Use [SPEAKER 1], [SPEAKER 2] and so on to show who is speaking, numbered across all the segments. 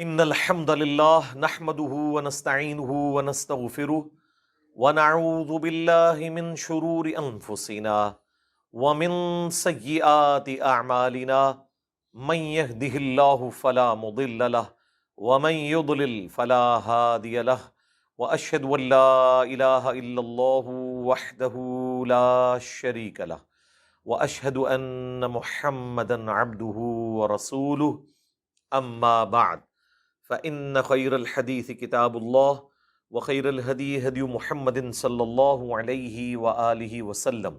[SPEAKER 1] ان الحمد للہ نحمده ونستعینه ونستغفره ونعوذ باللہ من شرور انفسنا ومن سیئات اعمالنا من يهده الله فلا مضل له ومن يضلل فلا هادي له واشهد ان لا اله الا الله وحده لا شريك له واشهد ان محمدا عبده ورسوله اما بعد فإن خير الحديث كتاب الله وخير الهدي هدي محمد صلى الله عليه وآله وسلم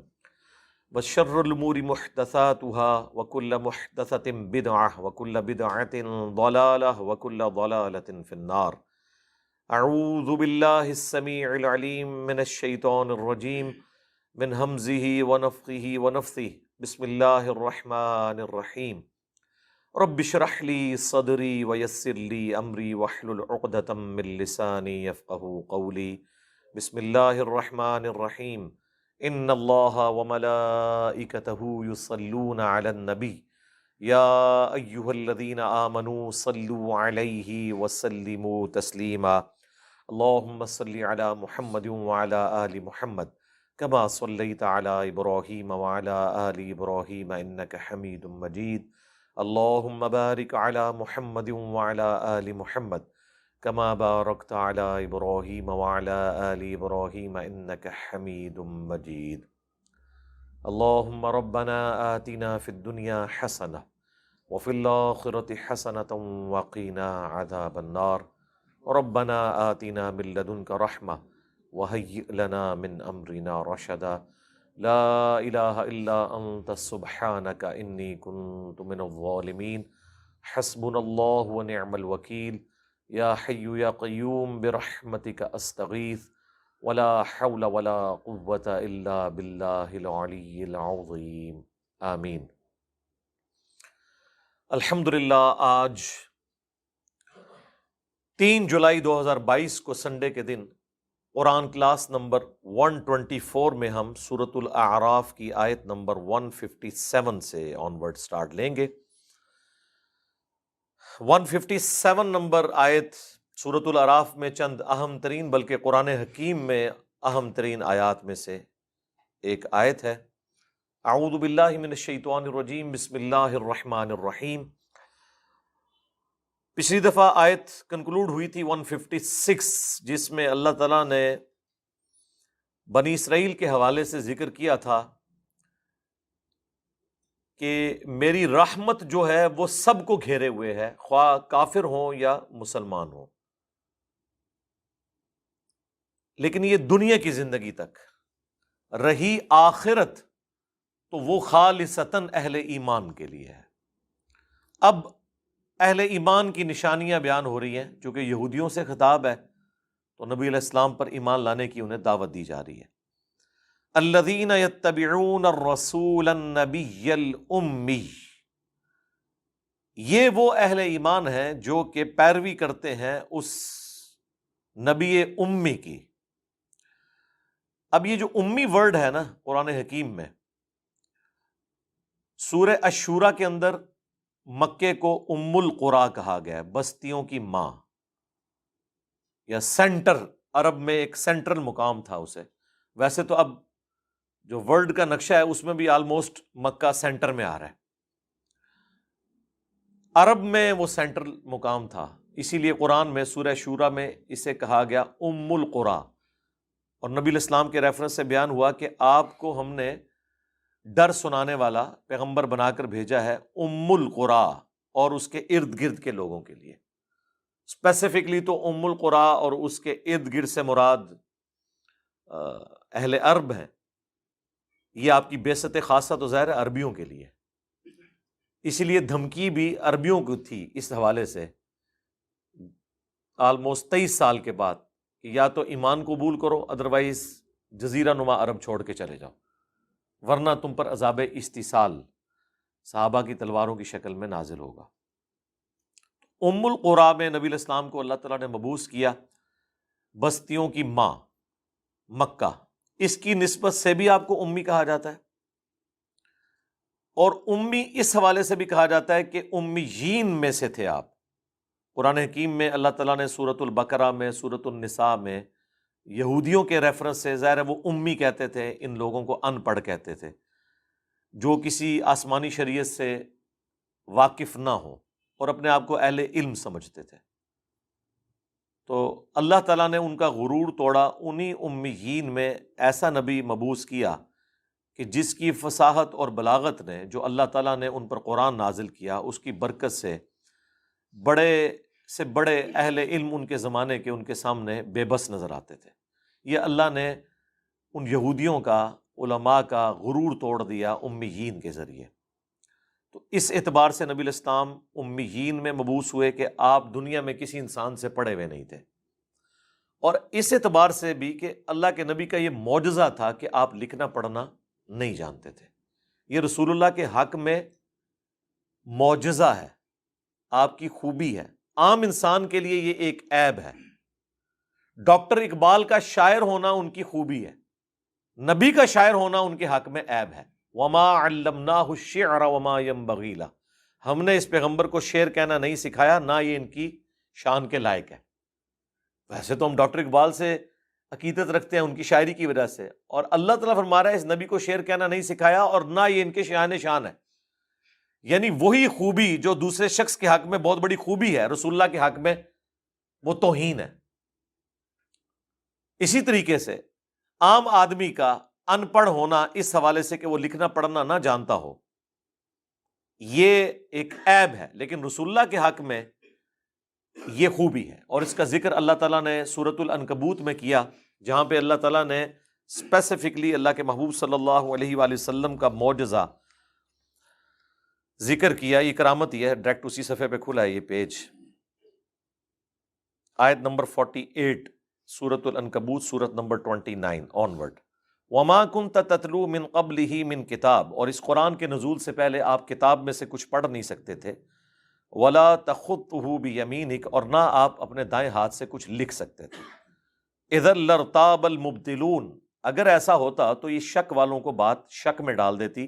[SPEAKER 1] وشر الأمور محدثاتها وكل محدثة بدعة وكل بدعة ضلالة وكل ضلالة في النار. أعوذ بالله السميع العليم من الشيطان الرجيم من همزه ونفخه ونفثه. بسم الله الرحمن الرحيم. رب اشرح لي صدري ويسر لي امري واحلل عقدة من لساني يفقهوا قولي. بسم الله الرحمن الرحيم. ان الله وملائكته يصلون على النبي يا ايها الذين آمنوا صلوا عليه وسلموا تسليما. اللهم صل على محمد وعلى آل محمد كما صليت على ابراهيم وعلى آل ابراهيم انك حميد مجيد. اللهم بارك على محمد وعلى آل محمد كما باركت على إبراهيم وعلى آل إبراهيم إنك حميد مجيد. اللهم ربنا آتنا في الدنيا حسنة وفي الآخرة حسنة وقنا عذاب النار. ربنا آتنا من لدنك رحمة وهيئ لنا من أمرنا رشدا. لا الہ الا انت سبحانک انی کنت من الظالمین. حسبنا اللہ ونعم الوکیل. یا حی یا قیوم برحمتک استغیث ولا حول ولا قوة الا باللہ العلی العظیم. آمین. الحمدللہ آج 3 جولائی 2022 کو سنڈے کے دن قرآن کلاس نمبر 124 میں ہم سورۃ الاعراف کی آیت نمبر 157 سے آنورڈ سٹارٹ لیں گے. 157 نمبر آیت سورۃ الاعراف میں چند اہم ترین بلکہ قرآن حکیم میں اہم ترین آیات میں سے ایک آیت ہے. اعوذ باللہ من الشیطان الرجیم. بسم اللہ الرحمن الرحیم. پچھلی دفعہ آیت کنکلوڈ ہوئی تھی 156 جس میں اللہ تعالیٰ نے بنی اسرائیل کے حوالے سے ذکر کیا تھا کہ میری رحمت جو ہے وہ سب کو گھیرے ہوئے ہے، خواہ کافر ہوں یا مسلمان ہوں، لیکن یہ دنیا کی زندگی تک رہی. آخرت تو وہ خالصتاً اہل ایمان کے لیے ہے. اب اہل ایمان کی نشانیاں بیان ہو رہی ہیں. چونکہ یہودیوں سے خطاب ہے تو نبی علیہ السلام پر ایمان لانے کی انہیں دعوت دی جا رہی ہے. الذین یتبعون الرسول النبی الامی. یہ وہ اہل ایمان ہیں جو کہ پیروی کرتے ہیں اس نبی امی کی. اب یہ جو امی ورڈ ہے نا قرآن حکیم میں، سورہ الشورى کے اندر مکے کو ام القریٰ کہا گیا ہے، بستیوں کی ماں یا سینٹر. عرب میں ایک سینٹرل مقام تھا اسے. ویسے تو اب جو ورلڈ کا نقشہ ہے اس میں بھی آلموسٹ مکہ سینٹر میں آ رہا ہے. عرب میں وہ سینٹرل مقام تھا، اسی لیے قرآن میں سورہ شورى میں اسے کہا گیا ام القریٰ. اور نبی علیہ السلام کے ریفرنس سے بیان ہوا کہ آپ کو ہم نے ڈر سنانے والا پیغمبر بنا کر بھیجا ہے ام القریٰ اور اس کے ارد گرد کے لوگوں کے لیے. اسپیسیفکلی تو ام القریٰ اور اس کے ارد گرد سے مراد اہل عرب ہیں. یہ آپ کی بعثت خاصہ تو ظاہر ہے عربیوں کے لیے، اسی لیے دھمکی بھی عربیوں کو تھی اس حوالے سے آلموسٹ 23 سال کے بعد کہ یا تو ایمان قبول کرو ادروائز جزیرہ نما عرب چھوڑ کے چلے جاؤ، ورنہ تم پر عذاب استیصال صحابہ کی تلواروں کی شکل میں نازل ہوگا. ام القریٰ میں نبی علیہ السلام کو اللہ تعالیٰ نے مبعوث کیا، بستیوں کی ماں مکہ. اس کی نسبت سے بھی آپ کو امی کہا جاتا ہے، اور امی اس حوالے سے بھی کہا جاتا ہے کہ امیین میں سے تھے آپ. قرآن حکیم میں اللہ تعالیٰ نے سورۃ البقرہ میں، سورۃ النساء میں یہودیوں کے ریفرنس سے، ظاہر ہے وہ امی کہتے تھے، ان لوگوں کو ان پڑھ کہتے تھے، جو کسی آسمانی شریعت سے واقف نہ ہوں اور اپنے آپ کو اہل علم سمجھتے تھے۔ تو اللہ تعالیٰ نے ان کا غرور توڑا، انہی امیین میں ایسا نبی مبعوث کیا کہ جس کی فصاحت اور بلاغت نے، جو اللہ تعالیٰ نے ان پر قرآن نازل کیا، اس کی برکت سے بڑے سے بڑے اہل علم ان کے زمانے کے ان کے سامنے بے بس نظر آتے تھے۔ یہ اللہ نے ان یہودیوں کا، علماء کا غرور توڑ دیا امیین کے ذریعے۔ تو اس اعتبار سے نبی الاسلام امیین میں مبعوث ہوئے کہ آپ دنیا میں کسی انسان سے پڑھے ہوئے نہیں تھے، اور اس اعتبار سے بھی کہ اللہ کے نبی کا یہ معجزہ تھا کہ آپ لکھنا پڑھنا نہیں جانتے تھے۔ یہ رسول اللہ کے حق میں معجزہ ہے، آپ کی خوبی ہے۔ عام انسان کے لیے یہ ایک عیب ہے۔ ڈاکٹر اقبال کا شاعر ہونا ان کی خوبی ہے، نبی کا شاعر ہونا ان کے حق میں عیب ہے۔ وما علمناہ الشعر وما ينبغی لہ، ہم نے اس پیغمبر کو شعر کہنا نہیں سکھایا، نہ یہ ان کی شان کے لائق ہے۔ ویسے تو ہم ڈاکٹر اقبال سے عقیدت رکھتے ہیں ان کی شاعری کی وجہ سے، اور اللہ تعالیٰ فرما رہا ہے اس نبی کو شعر کہنا نہیں سکھایا اور نہ یہ ان کے شان ہے۔ یعنی وہی خوبی جو دوسرے شخص کے حق میں بہت بڑی خوبی ہے، رسول اللہ کے حق میں وہ توہین ہے۔ اسی طریقے سے عام آدمی کا ان پڑھ ہونا اس حوالے سے کہ وہ لکھنا پڑھنا نہ جانتا ہو، یہ ایک عیب ہے، لیکن رسول اللہ کے حق میں یہ خوبی ہے۔ اور اس کا ذکر اللہ تعالیٰ نے سورۃ العنکبوت میں کیا، جہاں پہ اللہ تعالیٰ نے اسپیسیفکلی اللہ کے محبوب صلی اللہ علیہ وآلہ وسلم کا معجزہ ذکر کیا۔ یہ کرامت یہ ہے، ڈائریکٹ اسی صفحے پہ کھلا ہے یہ پیج، آیت نمبر 48، سورۃ العنکبوت، سورۃ نمبر 29 آنورڈ۔ وما كنت تتلو من قبلہ من کتاب، اور اس قرآن کے نزول سے پہلے آپ کتاب میں سے کچھ پڑھ نہیں سکتے تھے۔ ولا تخطہ بیمینک، اور نہ آپ اپنے دائیں ہاتھ سے کچھ لکھ سکتے تھے۔ اذا لارتاب المبطلون، اگر ایسا ہوتا تو یہ شک والوں کو بات شک میں ڈال دیتی۔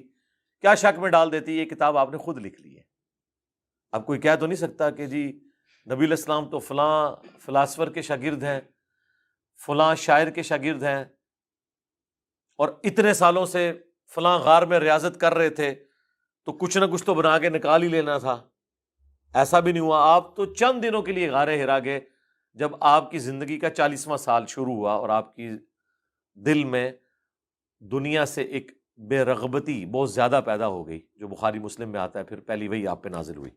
[SPEAKER 1] کیا شک میں ڈال دیتی؟ یہ کتاب آپ نے خود لکھ لی ہے۔ اب کوئی کہہ تو نہیں سکتا کہ جی نبی علیہ السلام تو فلاں فلاسفر کے شاگرد ہیں، فلاں شاعر کے شاگرد ہیں، اور اتنے سالوں سے فلاں غار میں ریاضت کر رہے تھے، تو کچھ نہ کچھ تو بنا کے نکال ہی لینا تھا۔ ایسا بھی نہیں ہوا، آپ تو چند دنوں کے لیے غار ہرا گئے جب آپ کی زندگی کا 40واں سال شروع ہوا، اور آپ کی دل میں دنیا سے ایک بے رغبتی بہت زیادہ پیدا ہو گئی، جو بخاری مسلم میں آتا ہے، پھر پہلی وہی آپ پہ نازل ہوئی۔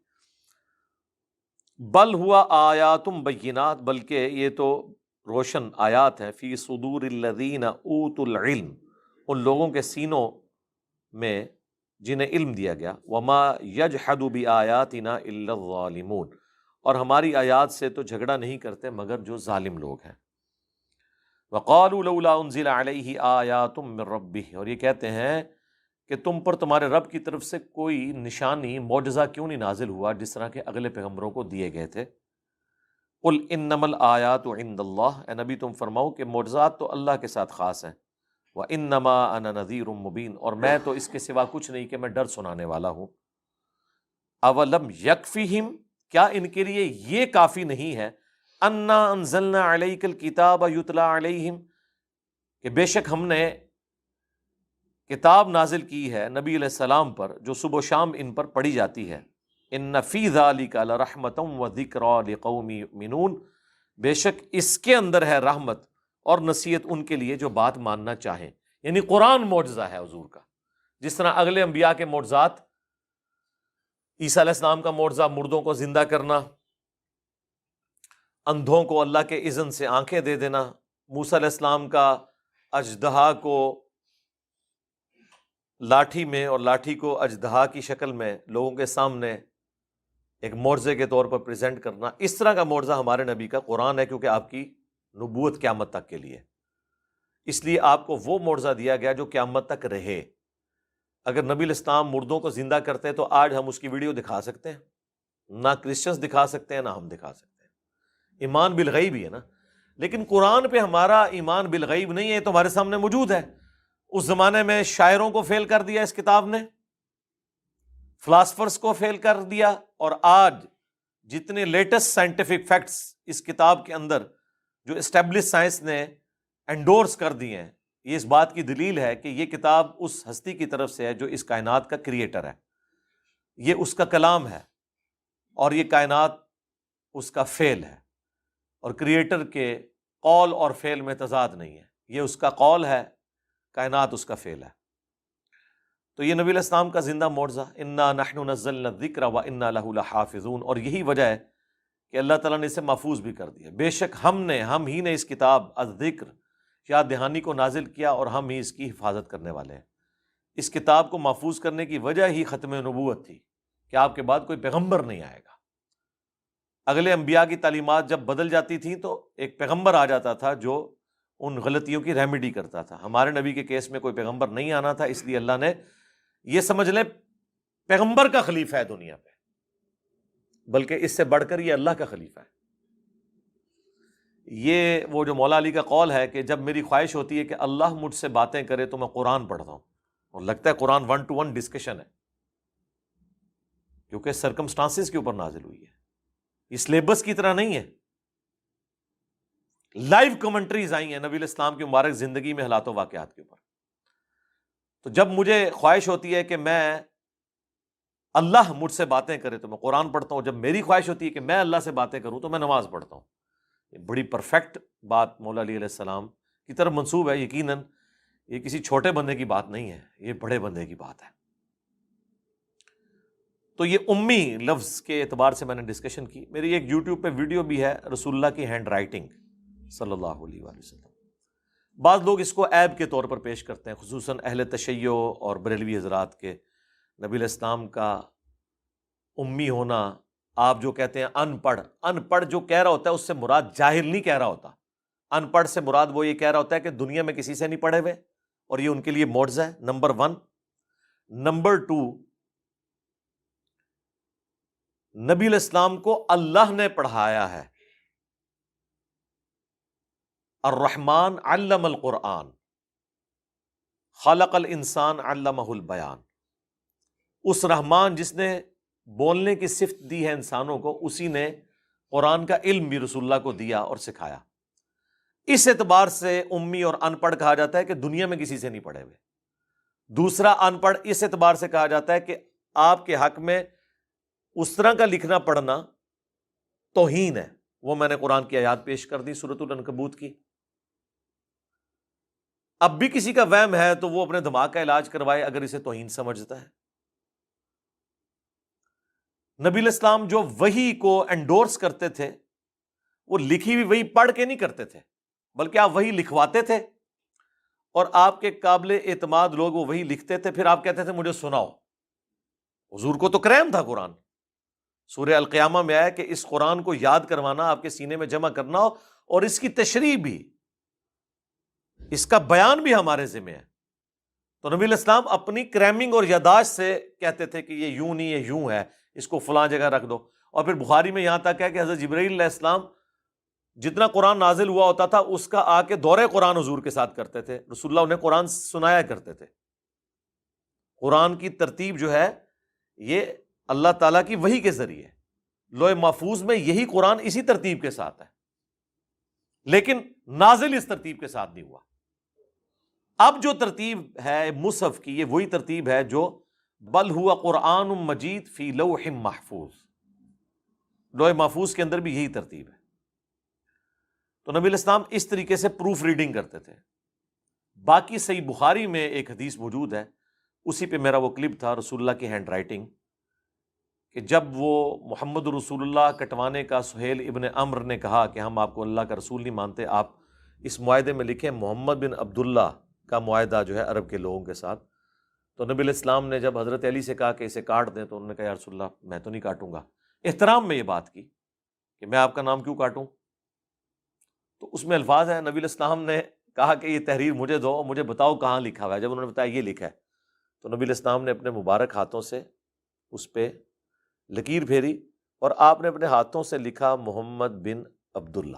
[SPEAKER 1] بل ہوا آیات بینات، بلکہ یہ تو روشن آیات ہیں، فی صدور الذین اوتوا العلم، ان لوگوں کے سینوں میں جنہیں علم دیا گیا۔ وما یجحد بآیاتنا الا الظالمون، اور ہماری آیات سے تو جھگڑا نہیں کرتے مگر جو ظالم لوگ ہیں۔ وقالوا لولا انزل علیہ آیات من ربہ، اور یہ کہتے ہیں کہ تم پر تمہارے رب کی طرف سے کوئی نشانی، معجزہ کیوں نہیں نازل ہوا جس طرح کے اگلے پیغمبروں کو دیے گئے تھے۔ قل انما الآیات عند اللہ، اے نبی تم فرماؤ کہ معجزات تو اللہ کے ساتھ خاص ہیں۔ وَإِنَّمَا أَنَا نَذِيرٌ مُبِينٌ، اور میں تو اس کے سوا کچھ نہیں کہ میں ڈر سنانے والا ہوں۔ اولم یکفیہم، کیا ان کے لیے یہ کافی نہیں ہے، انا انزلنا علیک الکتاب یتلی علیہم، کہ بے شک ہم نے کتاب نازل کی ہے نبی علیہ السلام پر، جو صبح و شام ان پر پڑھی جاتی ہے۔ ان فی ذلک لرحمۃ وذکری لقوم یؤمنون، بے شک اس کے اندر ہے رحمت اور نصیحت ان کے لیے جو بات ماننا چاہیں۔ یعنی قرآن معجزہ ہے حضور کا، جس طرح اگلے انبیاء کے معجزات، عیسیٰ علیہ السلام کا معجزہ مردوں کو زندہ کرنا، اندھوں کو اللہ کے اذن سے آنکھیں دے دینا، موسیٰ علیہ السلام کا اژدہا کو لاٹھی میں اور لاٹھی کو اژدہا کی شکل میں لوگوں کے سامنے ایک معجزے کے طور پر پریزنٹ کرنا، اس طرح کا معجزہ ہمارے نبی کا قرآن ہے، کیونکہ آپ کی نبوت قیامت تک کے لیے، اس لیے آپ کو وہ معجزہ دیا گیا جو قیامت تک رہے۔ اگر نبی الاسلام مردوں کو زندہ کرتے تو آج ہم اس کی ویڈیو دکھا سکتے ہیں؟ نہ کرسچنز دکھا سکتے ہیں، نہ ہم دکھا سکتے ہیں۔ ایمان بالغیب ہی ہے نا، لیکن قرآن پہ ہمارا ایمان بالغیب نہیں ہے، تو ہمارے سامنے موجود ہے۔ اس زمانے میں شاعروں کو فیل کر دیا اس کتاب نے، فلاسفرز کو فیل کر دیا، اور آج جتنے لیٹسٹ سائنٹیفک فیکٹس اس کتاب کے اندر جو اسٹیبلش سائنس نے انڈورس کر دی ہیں، یہ اس بات کی دلیل ہے کہ یہ کتاب اس ہستی کی طرف سے ہے جو اس کائنات کا کریٹر ہے، یہ اس کا کلام ہے، اور یہ کائنات اس کا فعل ہے، اور کریٹر کے قول اور فعل میں تضاد نہیں ہے، یہ اس کا قول ہے، کائنات اس کا فعل ہے۔ تو یہ نبی علیہ السلام کا زندہ معجزہ، انا نحن نزلنا الذکر وانا لہ لحافظون، اور یہی وجہ ہے کہ اللہ تعالیٰ نے اسے محفوظ بھی کر دیا۔ بے شک ہم ہی نے اس کتاب الذکر یاد دہانی کو نازل کیا، اور ہم ہی اس کی حفاظت کرنے والے ہیں۔ اس کتاب کو محفوظ کرنے کی وجہ ہی ختم نبوت تھی کہ آپ کے بعد کوئی پیغمبر نہیں آئے گا۔ اگلے انبیاء کی تعلیمات جب بدل جاتی تھیں تو ایک پیغمبر آ جاتا تھا جو ان غلطیوں کی ریمیڈی کرتا تھا۔ ہمارے نبی کے کیس میں کوئی پیغمبر نہیں آنا تھا، اس لیے اللہ نے یہ سمجھ لیں پیغمبر کا خلیفہ ہے دنیا پہ، بلکہ اس سے بڑھ کر یہ اللہ کا خلیفہ ہے۔ یہ وہ جو مولا علی کا قول ہے کہ جب میری خواہش ہوتی ہے کہ اللہ مجھ سے باتیں کرے تو میں قرآن پڑھتا ہوں، اور لگتا ہے قرآن 1 to 1 ڈسکشن ہے، کیونکہ سرکمسٹانسز کے اوپر نازل ہوئی ہے، یہ سلیبس کی طرح نہیں ہے، لائیو کمنٹریز آئی ہیں نبی علیہ السلام کی مبارک زندگی میں حالات و واقعات کے اوپر۔ تو جب مجھے خواہش ہوتی ہے کہ میں اللہ مجھ سے باتیں کرے تو میں قرآن پڑھتا ہوں، جب میری خواہش ہوتی ہے کہ میں اللہ سے باتیں کروں تو میں نماز پڑھتا ہوں۔ یہ بڑی پرفیکٹ بات مولا علی علیہ السلام کی طرف منسوب ہے، یقیناً یہ کسی چھوٹے بندے کی بات نہیں ہے، یہ بڑے بندے کی بات ہے۔ تو یہ امی لفظ کے اعتبار سے میں نے ڈسکشن کی۔ میری ایک یوٹیوب پہ ویڈیو بھی ہے رسول اللہ کی ہینڈ رائٹنگ صلی اللہ علیہ وآلہ وسلم۔ بعض لوگ اس کو عیب کے طور پر پیش کرتے ہیں، خصوصاً اہل تشیع اور بریلوی حضرات کے، نبی علیہ السلام کا امی ہونا۔ آپ جو کہتے ہیں ان پڑھ جو کہہ رہا ہوتا ہے اس سے مراد جاہل نہیں کہہ رہا ہوتا، ان پڑھ سے مراد وہ یہ کہہ رہا ہوتا ہے کہ دنیا میں کسی سے نہیں پڑھے ہوئے، اور یہ ان کے لیے معجزہ ہے، نمبر 1۔ نمبر 2، نبی علیہ السلام کو اللہ نے پڑھایا ہے۔ الرحمن علم القرآن، خلق الانسان علمہ البیان۔ اس رحمان جس نے بولنے کی صفت دی ہے انسانوں کو، اسی نے قرآن کا علم بھی رسول اللہ کو دیا اور سکھایا۔ اس اعتبار سے امی اور ان پڑھ کہا جاتا ہے کہ دنیا میں کسی سے نہیں پڑھے ہوئے۔ دوسرا، ان پڑھ اس اعتبار سے کہا جاتا ہے کہ آپ کے حق میں اس طرح کا لکھنا پڑھنا توہین ہے۔ وہ میں نے قرآن کی آیات پیش کر دی سورۃ العنکبوت کی۔ اب بھی کسی کا وہم ہے تو وہ اپنے دماغ کا علاج کروائے اگر اسے توہین سمجھتا ہے۔ نبی علیہ السلام جو وحی کو انڈورس کرتے تھے، وہ لکھی ہوئی وحی پڑھ کے نہیں کرتے تھے، بلکہ آپ وحی لکھواتے تھے، اور آپ کے قابل اعتماد لوگ وہ وحی لکھتے تھے، پھر آپ کہتے تھے مجھے سناؤ۔ حضور کو تو کریم تھا قرآن۔ سورہ القیامہ میں آیا کہ اس قرآن کو یاد کروانا، آپ کے سینے میں جمع کرنا ہو، اور اس کی تشریح بھی، اس کا بیان بھی ہمارے ذمہ ہے۔ تو نبی علیہ السلام اپنی کریمنگ اور یاداشت سے کہتے تھے کہ یہ یوں نہیں، یہ یوں ہے، اس کو فلاں جگہ رکھ دو۔ اور پھر بخاری میں یہاں تک ہے کہ حضرت جبرائیل علیہ السلام جتنا قرآن نازل ہوا ہوتا تھا اس کا آ کے دورے قرآن حضور کے ساتھ کرتے تھے، رسول اللہ انہیں قرآن سنایا کرتے تھے۔ قرآن کی ترتیب جو ہے یہ اللہ تعالیٰ کی وحی کے ذریعے، لوح محفوظ میں یہی قرآن اسی ترتیب کے ساتھ ہے، لیکن نازل اس ترتیب کے ساتھ نہیں ہوا۔ اب جو ترتیب ہے مصحف کی، یہ وہی ترتیب ہے جو بل ہوا قرآن مجید فی لوح محفوظ، لوح محفوظ کے اندر بھی یہی ترتیب ہے۔ تو نبی علیہ السلام اس طریقے سے پروف ریڈنگ کرتے تھے۔ باقی صحیح بخاری میں ایک حدیث موجود ہے، اسی پہ میرا وہ کلپ تھا، رسول اللہ کی ہینڈ رائٹنگ، کہ جب وہ محمد رسول اللہ کٹوانے کا سہیل ابن عمر نے کہا کہ ہم آپ کو اللہ کا رسول نہیں مانتے، آپ اس معاہدے میں لکھیں محمد بن عبداللہ کا معاہدہ جو ہے عرب کے لوگوں کے ساتھ۔ تو نبی علیہ السلام نے جب حضرت علی سے کہا کہ اسے کاٹ دیں، تو انہوں نے کہا یا رسول اللہ میں تو نہیں کاٹوں گا، احترام میں یہ بات کی کہ میں آپ کا نام کیوں کاٹوں۔ تو اس میں الفاظ ہیں، نبی علیہ السلام نے کہا کہ یہ تحریر مجھے دو، مجھے بتاؤ کہاں لکھا ہوا ہے۔ جب انہوں نے بتایا یہ لکھا ہے، تو نبی علیہ السلام نے اپنے مبارک ہاتھوں سے اس پہ لکیر پھیری، اور آپ نے اپنے ہاتھوں سے لکھا محمد بن عبداللہ۔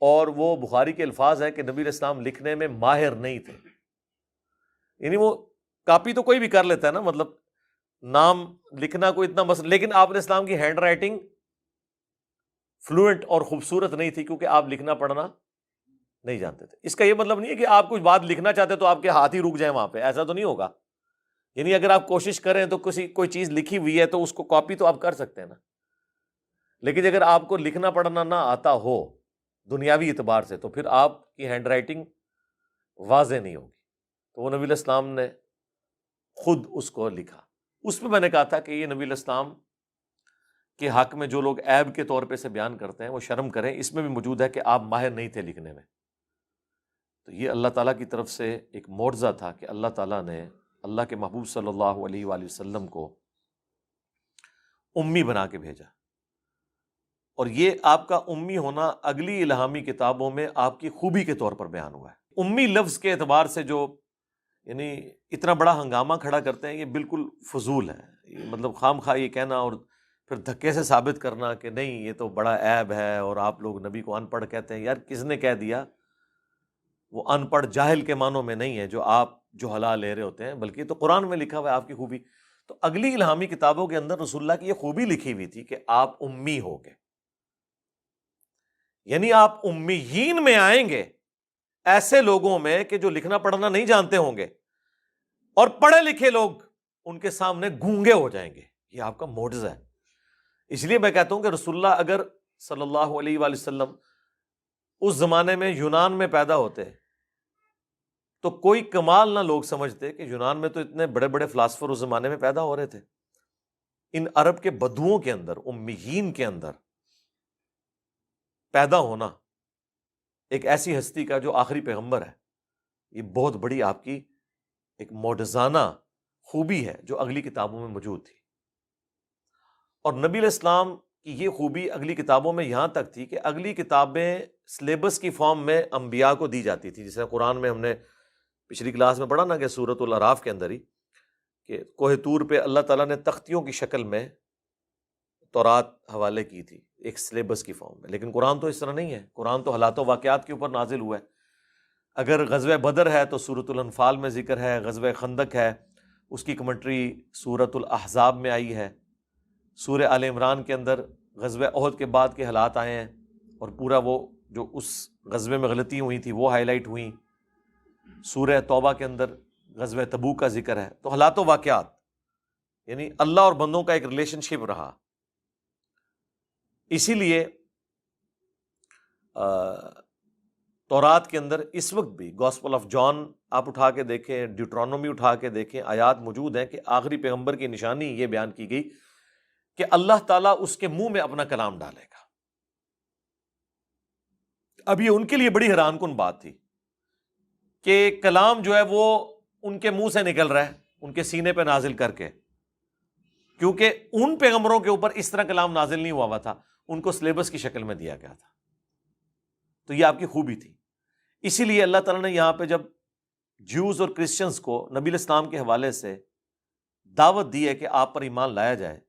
[SPEAKER 1] اور وہ بخاری کے الفاظ ہے کہ نبی علیہ السلام لکھنے میں ماہر نہیں تھے، یعنی وہ کاپی تو کوئی بھی کر لیتا ہے نا، مطلب نام لکھنا کوئی اتنا مسئلہ، لیکن آپ علیہ السلام کی ہینڈ رائٹنگ فلوئنٹ اور خوبصورت نہیں تھی، کیونکہ آپ لکھنا پڑھنا نہیں جانتے تھے۔ اس کا یہ مطلب نہیں ہے کہ آپ کچھ بات لکھنا چاہتے تو آپ کے ہاتھ ہی رک جائیں وہاں پہ، ایسا تو نہیں ہوگا۔ یعنی اگر آپ کوشش کریں تو کوئی چیز لکھی ہوئی ہے تو اس کو کاپی تو آپ کر سکتے ہیں نا، لیکن اگر آپ کو لکھنا پڑھنا نہ آتا ہو دنیاوی اعتبار سے تو پھر آپ کی ہینڈ رائٹنگ واضح نہیں ہوگی۔ تو وہ نبی علیہ السلام نے خود اس کو لکھا۔ اس میں نے کہا تھا کہ یہ نبی علیہ السلام کے حق میں جو لوگ عیب کے طور پہ سے بیان کرتے ہیں وہ شرم کریں، اس میں بھی موجود ہے کہ آپ ماہر نہیں تھے لکھنے میں۔ تو یہ اللہ تعالیٰ کی طرف سے ایک معجزہ تھا کہ اللہ تعالیٰ نے اللہ کے محبوب صلی اللہ علیہ وآلہ وسلم کو امی بنا کے بھیجا، اور یہ آپ کا امی ہونا اگلی الہامی کتابوں میں آپ کی خوبی کے طور پر بیان ہوا ہے۔ امی لفظ کے اعتبار سے جو یعنی اتنا بڑا ہنگامہ کھڑا کرتے ہیں، یہ بالکل فضول ہے۔ یہ مطلب خام خواہ یہ کہنا اور پھر دھکے سے ثابت کرنا کہ نہیں یہ تو بڑا عیب ہے اور آپ لوگ نبی کو ان پڑھ کہتے ہیں، یار کس نے کہہ دیا؟ وہ ان پڑھ جاہل کے معنوں میں نہیں ہے جو آپ جو حلا لے رہے ہوتے ہیں، بلکہ تو قرآن میں لکھا ہوا ہے آپ کی خوبی۔ تو اگلی الہامی کتابوں کے اندر رسول اللہ کی یہ خوبی لکھی ہوئی تھی کہ آپ امی ہو گے، یعنی آپ امیین میں آئیں گے، ایسے لوگوں میں کہ جو لکھنا پڑھنا نہیں جانتے ہوں گے، اور پڑھے لکھے لوگ ان کے سامنے گونگے ہو جائیں گے۔ یہ آپ کا معجزہ ہے۔ اس لیے میں کہتا ہوں کہ رسول اللہ اگر صلی اللہ علیہ وآلہ وسلم اس زمانے میں یونان میں پیدا ہوتے تو کوئی کمال نہ لوگ سمجھتے کہ یونان میں تو اتنے بڑے بڑے فلاسفر اس زمانے میں پیدا ہو رہے تھے۔ ان عرب کے بدوؤں کے اندر، امیین کے اندر پیدا ہونا ایک ایسی ہستی کا جو آخری پیغمبر ہے، یہ بہت بڑی آپ کی ایک معجزانہ خوبی ہے جو اگلی کتابوں میں موجود تھی۔ اور نبی علیہ السلام کی یہ خوبی اگلی کتابوں میں یہاں تک تھی کہ اگلی کتابیں سلیبس کی فارم میں انبیاء کو دی جاتی تھی۔ جیسے قرآن میں ہم نے پچھلی کلاس میں پڑھا نا کہ سورۃ الاعراف کے اندر ہی کہ کوہ طور پہ اللہ تعالیٰ نے تختیوں کی شکل میں تورات حوالے کی تھی ایک سلیبس کی فارم میں، لیکن قرآن تو اس طرح نہیں ہے۔ قرآن تو حالات و واقعات کے اوپر نازل ہوا ہے۔ اگر غزوہ بدر ہے تو سورۃ الانفال میں ذکر ہے، غزوہ خندق ہے اس کی کمنٹری سورۃ الاحزاب میں آئی ہے، سورہ آل عمران کے اندر غزوہ احد کے بعد کے حالات آئے ہیں اور پورا وہ جو اس غزوے میں غلطی ہوئی تھی وہ ہائی لائٹ ہوئیں، سورہ توبہ کے اندر غزوہ تبوک کا ذکر ہے۔ تو حالات و واقعات یعنی اللہ اور بندوں کا ایک ریلیشن شپ رہا۔ اسی لیے تورات کے اندر اس وقت بھی گاسپل آف جان آپ اٹھا کے دیکھیں، ڈیوٹرانومی اٹھا کے دیکھیں، آیات موجود ہیں کہ آخری پیغمبر کی نشانی یہ بیان کی گئی کہ اللہ تعالیٰ اس کے منہ میں اپنا کلام ڈالے گا۔ اب یہ ان کے لیے بڑی حیران کن بات تھی کہ کلام جو ہے وہ ان کے منہ سے نکل رہا ہے ان کے سینے پہ نازل کر کے، کیونکہ ان پیغمبروں کے اوپر اس طرح کلام نازل نہیں ہوا تھا، ان کو سلیبس کی شکل میں دیا گیا تھا۔ تو یہ آپ کی خوبی تھی۔ اسی لیے اللہ تعالیٰ نے یہاں پہ جب جیوز اور کرسچنز کو نبی علیہ السلام کے حوالے سے دعوت دی ہے کہ آپ پر ایمان لایا جائے،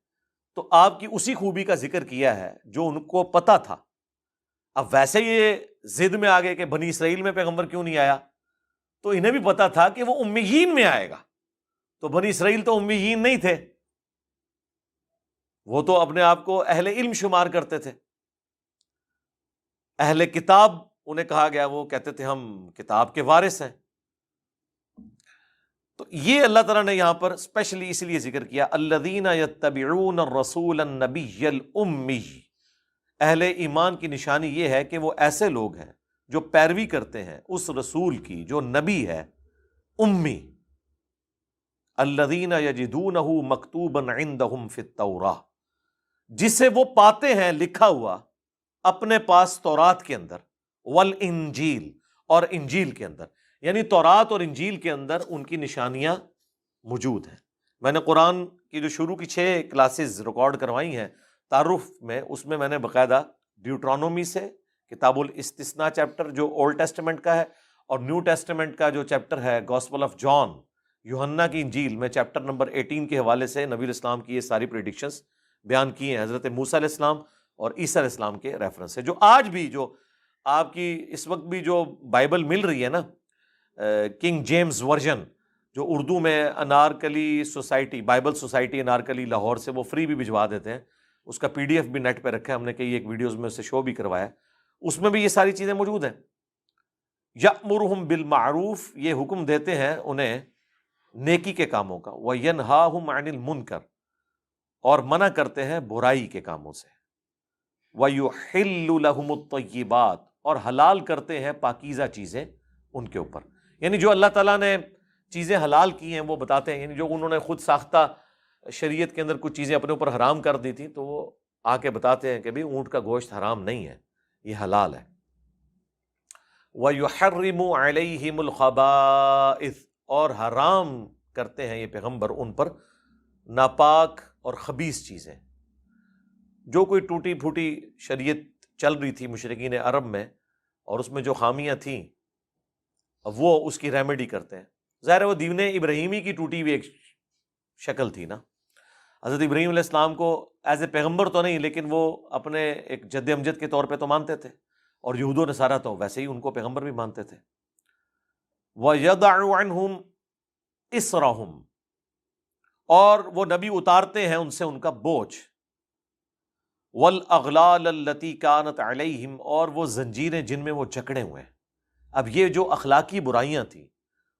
[SPEAKER 1] تو آپ کی اسی خوبی کا ذکر کیا ہے جو ان کو پتا تھا۔ اب ویسے یہ ضد میں آگے کہ بنی اسرائیل میں پیغمبر کیوں نہیں آیا، تو انہیں بھی پتا تھا کہ وہ امیین میں آئے گا۔ تو بنی اسرائیل تو امیین نہیں تھے، وہ تو اپنے آپ کو اہل علم شمار کرتے تھے، اہل کتاب انہیں کہا گیا، وہ کہتے تھے ہم کتاب کے وارث ہیں۔ تو یہ اللہ تعالیٰ نے یہاں پر اسپیشلی اس لیے ذکر کیا الذین یتبعون الرسول النبی الامی۔ اہل ایمان کی نشانی یہ ہے کہ وہ ایسے لوگ ہیں جو پیروی کرتے ہیں اس رسول کی جو نبی ہے امی، الذین یجدونہ مکتوبا عندہم فی التوراۃ، جسے وہ پاتے ہیں لکھا ہوا اپنے پاس تورات کے اندر، والانجیل اور انجیل کے اندر، یعنی تورات اور انجیل کے اندر ان کی نشانیاں موجود ہیں۔ میں نے قرآن کی جو شروع کی 6 کلاسز ریکارڈ کروائی ہیں تعارف میں، اس میں نے باقاعدہ ڈیوٹرانومی سے کتاب الاستثناء چیپٹر جو اولڈ ٹیسٹمنٹ کا ہے، اور نیو ٹیسٹمنٹ کا جو چیپٹر ہے گاسپل آف جان، یوحنا کی انجیل میں چیپٹر نمبر 18 کے حوالے سے نبی علیہ السلام کی یہ ساری پریڈکشنز بیان کی ہیں، حضرت موسیٰ علیہ السلام اور عیسیٰ علیہ السلام کے ریفرنس سے۔ جو آج بھی جو آپ کی اس وقت بھی جو بائبل مل رہی ہے نا، کنگ جیمز ورژن، جو اردو میں Anarkali society, Bible society Anarkali Lahore سے، وہ فری بھی بھجوا دیتے ہیں، اس کا PDF بھی نیٹ پہ رکھا ہے، ہم نے کئی ایک ویڈیوز میں اسے شو بھی کروایا، اس میں بھی یہ ساری چیزیں موجود ہیں۔ یأمرہم بالمعروف، یہ حکم دیتے ہیں انہیں نیکی کے کاموں کا، وینہاہم عن المنکر، اور منع کرتے ہیں برائی کے کاموں سے، وَيُحِلُّ لَهُمُ الطَّيِّبَاتِ، اور حلال کرتے ہیں پاکیزہ چیزیں ان کے اوپر، یعنی جو اللہ تعالیٰ نے چیزیں حلال کی ہیں وہ بتاتے ہیں، یعنی جو انہوں نے خود ساختہ شریعت کے اندر کچھ چیزیں اپنے اوپر حرام کر دی تھیں تو وہ آ کے بتاتے ہیں کہ بھئی اونٹ کا گوشت حرام نہیں ہے، یہ حلال ہے۔ وَيُحَرِّمُ عَلَيْهِمُ الْخَبَائِثَ، اور حرام کرتے ہیں یہ پیغمبر ان پر ناپاک اور خبیث چیزیں، جو کوئی ٹوٹی پھوٹی شریعت چل رہی تھی مشرکین عرب میں، اور اس میں جو خامیاں تھیں اب وہ اس کی ریمیڈی کرتے ہیں۔ ظاہر ہے وہ دین ابراہیمی کی ٹوٹی ہوئی ایک شکل تھی نا، حضرت ابراہیم علیہ السلام کو ایز اے پیغمبر تو نہیں، لیکن وہ اپنے ایک جد امجد کے طور پہ تو مانتے تھے، اور یہود و نصارہ تو ویسے ہی ان کو پیغمبر بھی مانتے تھے۔ وَيَضَعُ عَنْهُمْ إِصْرَهُمْ، اور وہ نبی اتارتے ہیں ان سے ان کا بوجھ، وَالْأَغْلَالَ الَّتِي كَانَتْ عَلَيْهِمْ، اور وہ زنجیریں جن میں وہ جکڑے ہوئے ہیں۔ اب یہ جو اخلاقی برائیاں تھیں،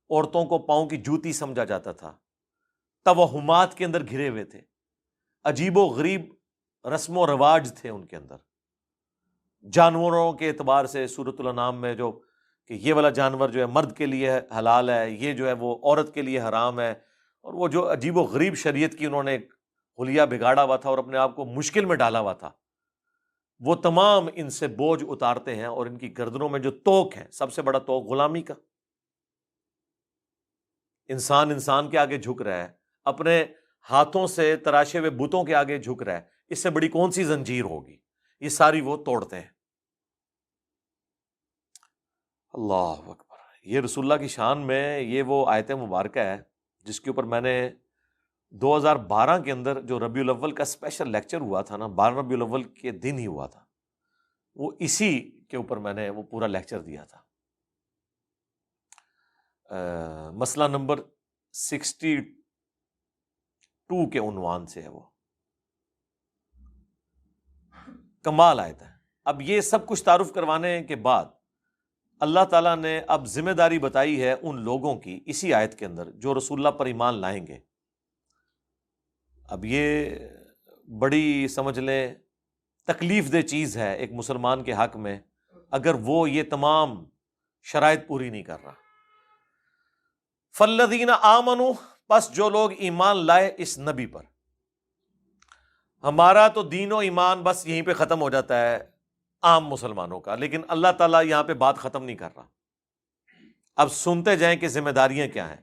[SPEAKER 1] عورتوں کو پاؤں کی جوتی سمجھا جاتا تھا، توہمات کے اندر گھرے ہوئے تھے، عجیب و غریب رسم و رواج تھے ان کے اندر، جانوروں کے اعتبار سے سورۃ الانعام میں جو کہ یہ والا جانور جو ہے مرد کے لیے حلال ہے، یہ جو ہے وہ عورت کے لیے حرام ہے، اور وہ جو عجیب و غریب شریعت کی انہوں نے ایک حلیہ بگاڑا ہوا تھا اور اپنے آپ کو مشکل میں ڈالا ہوا تھا، وہ تمام ان سے بوجھ اتارتے ہیں، اور ان کی گردنوں میں جو توق ہے، سب سے بڑا توق غلامی کا، انسان کے آگے جھک رہا ہے، اپنے ہاتھوں سے تراشے ہوئے بتوں کے آگے جھک رہا ہے، اس سے بڑی کون سی زنجیر ہوگی؟ یہ ساری وہ توڑتے ہیں۔ اللہ اکبر، یہ رسول اللہ کی شان میں یہ وہ آیت مبارکہ ہے جس کے اوپر میں نے 2012 کے اندر جو ربیع الاول کا اسپیشل لیکچر ہوا تھا نا، 12 ربیع الاول کے دن ہی ہوا تھا، وہ اسی کے اوپر میں نے وہ پورا لیکچر دیا تھا۔ مسئلہ نمبر 62 کے عنوان سے ہے، وہ کمال آیت ہے۔ اب یہ سب کچھ تعارف کروانے کے بعد اللہ تعالیٰ نے اب ذمہ داری بتائی ہے ان لوگوں کی اسی آیت کے اندر جو رسول اللہ پر ایمان لائیں گے۔ اب یہ بڑی سمجھ لیں تکلیف دہ چیز ہے ایک مسلمان کے حق میں اگر وہ یہ تمام شرائط پوری نہیں کر رہا۔ فالذین آمنوا، پس جو لوگ ایمان لائے اس نبی پر، ہمارا تو دین و ایمان بس یہیں پہ ختم ہو جاتا ہے عام مسلمانوں کا، لیکن اللہ تعالیٰ یہاں پہ بات ختم نہیں کر رہا۔ اب سنتے جائیں کہ ذمہ داریاں کیا ہیں۔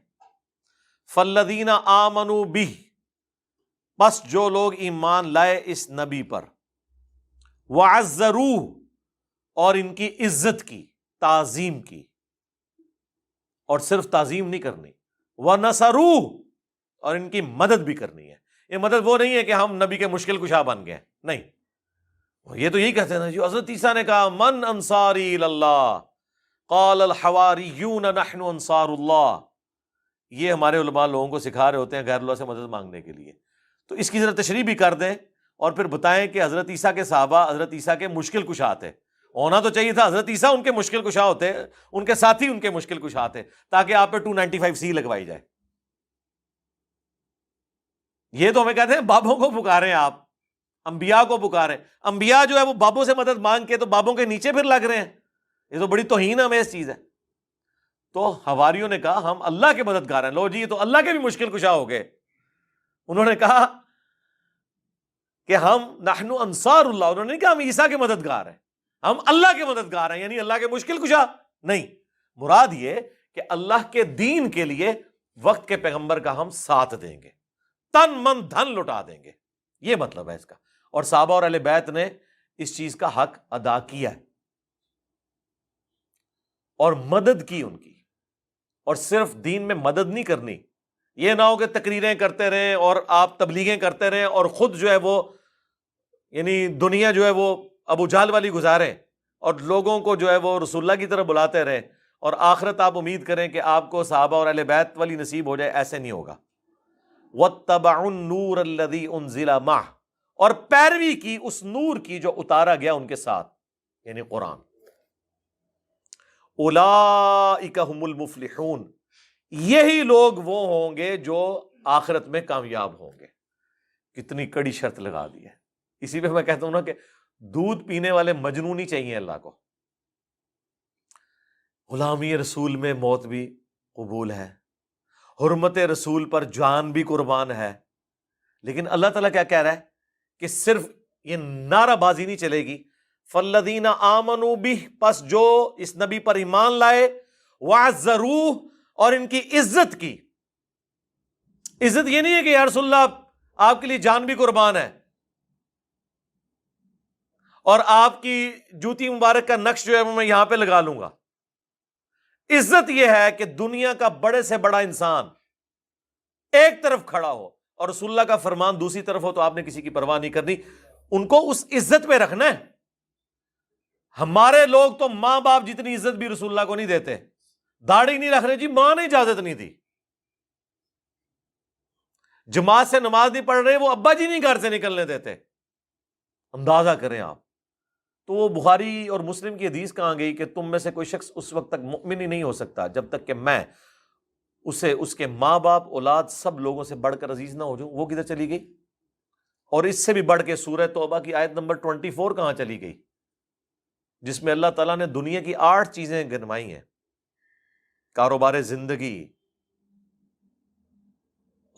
[SPEAKER 1] فالذین آمنوا بہ، بس جو لوگ ایمان لائے اس نبی پر، وعزروہ، اور ان کی عزت کی، تعظیم کی، اور صرف تعظیم نہیں کرنی، ونصروہ، اور ان کی مدد بھی کرنی ہے۔ یہ مدد وہ نہیں ہے کہ ہم نبی کے مشکل کشا بن گئے، نہیں، یہ تو یہی کہتے ہیں نا جو حضرت عیسیٰ نے کہا من انصاری اللہ قال الحواریون نحن انصار اللہ، یہ ہمارے علماء لوگوں کو سکھا رہے ہوتے ہیں غیر اللہ سے مدد مانگنے کے لیے۔ تو اس کی ذرا تشریح بھی کر دیں اور پھر بتائیں کہ حضرت عیسیٰ کے صحابہ حضرت عیسیٰ کے مشکل کشا تھے، ہونا تو چاہیے تھا حضرت عیسیٰ ان کے مشکل کشا ہوتے، ان کے ساتھی ان کے مشکل کشا تھے، تاکہ آپ پہ 295C لگوائی جائے۔ یہ تو ہمیں کہتے ہیں بابوں کو پکاریں، آپ انبیاء کو پکاریں، انبیاء جو ہے وہ بابوں سے مدد مانگ کے تو بابوں کے نیچے پھر لگ رہے ہیں، یہ تو بڑی توہین ہمیز چیز ہے۔ تو حواریوں نے کہا ہم اللہ کے مددگار ہیں، لو جی یہ تو اللہ کے بھی مشکل کشا ہو گئے۔ انہوں نے کہا کہ ہم نحن انصار اللہ، انہوں نے نہیں کہا ہم عیسیٰ کے مددگار ہیں، ہم اللہ کے مددگار ہیں، یعنی اللہ کے مشکل کشا نہیں، مراد یہ کہ اللہ کے دین کے لیے وقت کے پیغمبر کا ہم ساتھ دیں گے، تن من دھن لٹا دیں گے، یہ مطلب ہے اس کا۔ اور صحابہ اور اہل بیت نے اس چیز کا حق ادا کیا ہے اور مدد کی ان کی، اور صرف دین میں مدد نہیں کرنی، یہ نہ ہو کہ تقریریں کرتے رہیں اور آپ تبلیغیں کرتے رہیں اور خود جو ہے وہ یعنی دنیا جو ہے وہ ابو جہل والی گزاریں اور لوگوں کو جو ہے وہ رسول اللہ کی طرف بلاتے رہیں اور آخرت آپ امید کریں کہ آپ کو صحابہ اور اہل بیت والی نصیب ہو جائے، ایسے نہیں ہوگا۔ وَاتَّبَعُوا النُّورَ الَّذِي أُنزِلَ مَعَهُ، اور پیروی کی اس نور کی جو اتارا گیا ان کے ساتھ، یعنی قرآن۔ اولئک هم المفلحون، یہی لوگ وہ ہوں گے جو آخرت میں کامیاب ہوں گے۔ کتنی کڑی شرط لگا دی ہے۔ اسی پہ میں کہتا ہوں نا کہ دودھ پینے والے مجنون ہی چاہیے اللہ کو۔ غلامی رسول میں موت بھی قبول ہے، حرمت رسول پر جان بھی قربان ہے، لیکن اللہ تعالیٰ کیا کہہ رہا ہے کہ صرف یہ نعرہ بازی نہیں چلے گی۔ فالذین آمنوا بہ، پس جو اس نبی پر ایمان لائے، وعزروہ، اور ان کی عزت کی۔ عزت یہ نہیں ہے کہ یا رسول اللہ آپ کے لیے جان بھی قربان ہے اور آپ کی جوتی مبارک کا نقش جو ہے وہ میں یہاں پہ لگا لوں گا۔ عزت یہ ہے کہ دنیا کا بڑے سے بڑا انسان ایک طرف کھڑا ہو اور رسول اللہ کا فرمان دوسری طرف ہو تو آپ نے کسی کی پرواہ نہیں کرنی، ان کو اس عزت پہ رکھنا ہے۔ ہمارے لوگ تو ماں باپ جتنی عزت بھی رسول اللہ کو نہیں دیتے۔ داڑھی نہیں رکھ رہے جی، ماں نے اجازت نہیں دی۔ جماعت سے نماز نہیں پڑھ رہے، وہ ابا جی نہیں گھر سے نکلنے دیتے۔ اندازہ کریں آپ۔ تو وہ بخاری اور مسلم کی حدیث کہاں گئی کہ تم میں سے کوئی شخص اس وقت تک مؤمن ہی نہیں ہو سکتا جب تک کہ میں اسے اس کے ماں باپ اولاد سب لوگوں سے بڑھ کر عزیز نہ ہو جاؤں۔ وہ کدھر چلی گئی؟ اور اس سے بھی بڑھ کے سورہ توبہ کی آیت نمبر 24 کہاں چلی گئی، جس میں اللہ تعالیٰ نے دنیا کی 8 چیزیں گنوائی ہیں، کاروبار زندگی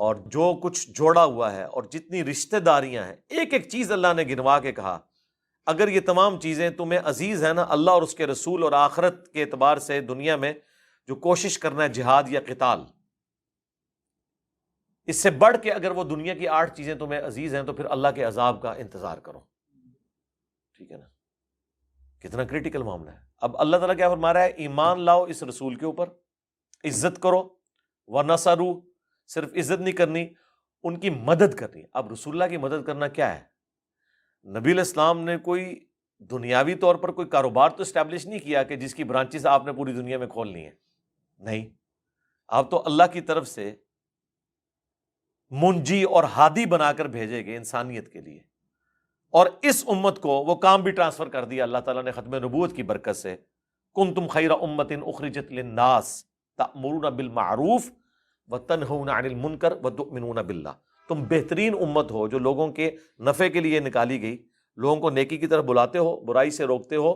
[SPEAKER 1] اور جو کچھ جوڑا ہوا ہے اور جتنی رشتہ داریاں ہیں، ایک ایک چیز اللہ نے گنوا کے کہا اگر یہ تمام چیزیں تمہیں عزیز ہیں نا، اللہ اور اس کے رسول اور آخرت کے اعتبار سے دنیا میں جو کوشش کرنا ہے جہاد یا قتال، اس سے بڑھ کے اگر وہ دنیا کی 8 چیزیں تمہیں عزیز ہیں تو پھر اللہ کے عذاب کا انتظار کرو۔ ٹھیک ہے نا؟ کتنا کریٹیکل معاملہ ہے۔ اب اللہ تعالیٰ کیا فرما رہا ہے؟ ایمان لاؤ اس رسول کے اوپر، عزت کرو، وَنَصَرُوا، صرف عزت نہیں کرنی، ان کی مدد کرنی۔ اب رسول اللہ کی مدد کرنا کیا ہے؟ نبی علیہ السلام نے کوئی دنیاوی طور پر کوئی کاروبار تو اسٹیبلش نہیں کیا کہ جس کی برانچز آپ نے پوری دنیا میں کھولنی ہے، نہیں۔ آپ تو اللہ کی طرف سے منجی اور ہادی بنا کر بھیجے گئے انسانیت کے لیے، اور اس امت کو وہ کام بھی ٹرانسفر کر دیا اللہ تعالیٰ نے ختم نبوت کی برکت سے۔ کنتم خیر امت اخرجت للناس تأمرون بالمعروف وتنہون عن المنکر وتؤمنون باللہ، تم بہترین امت ہو جو لوگوں کے نفع کے لیے نکالی گئی، لوگوں کو نیکی کی طرف بلاتے ہو، برائی سے روکتے ہو،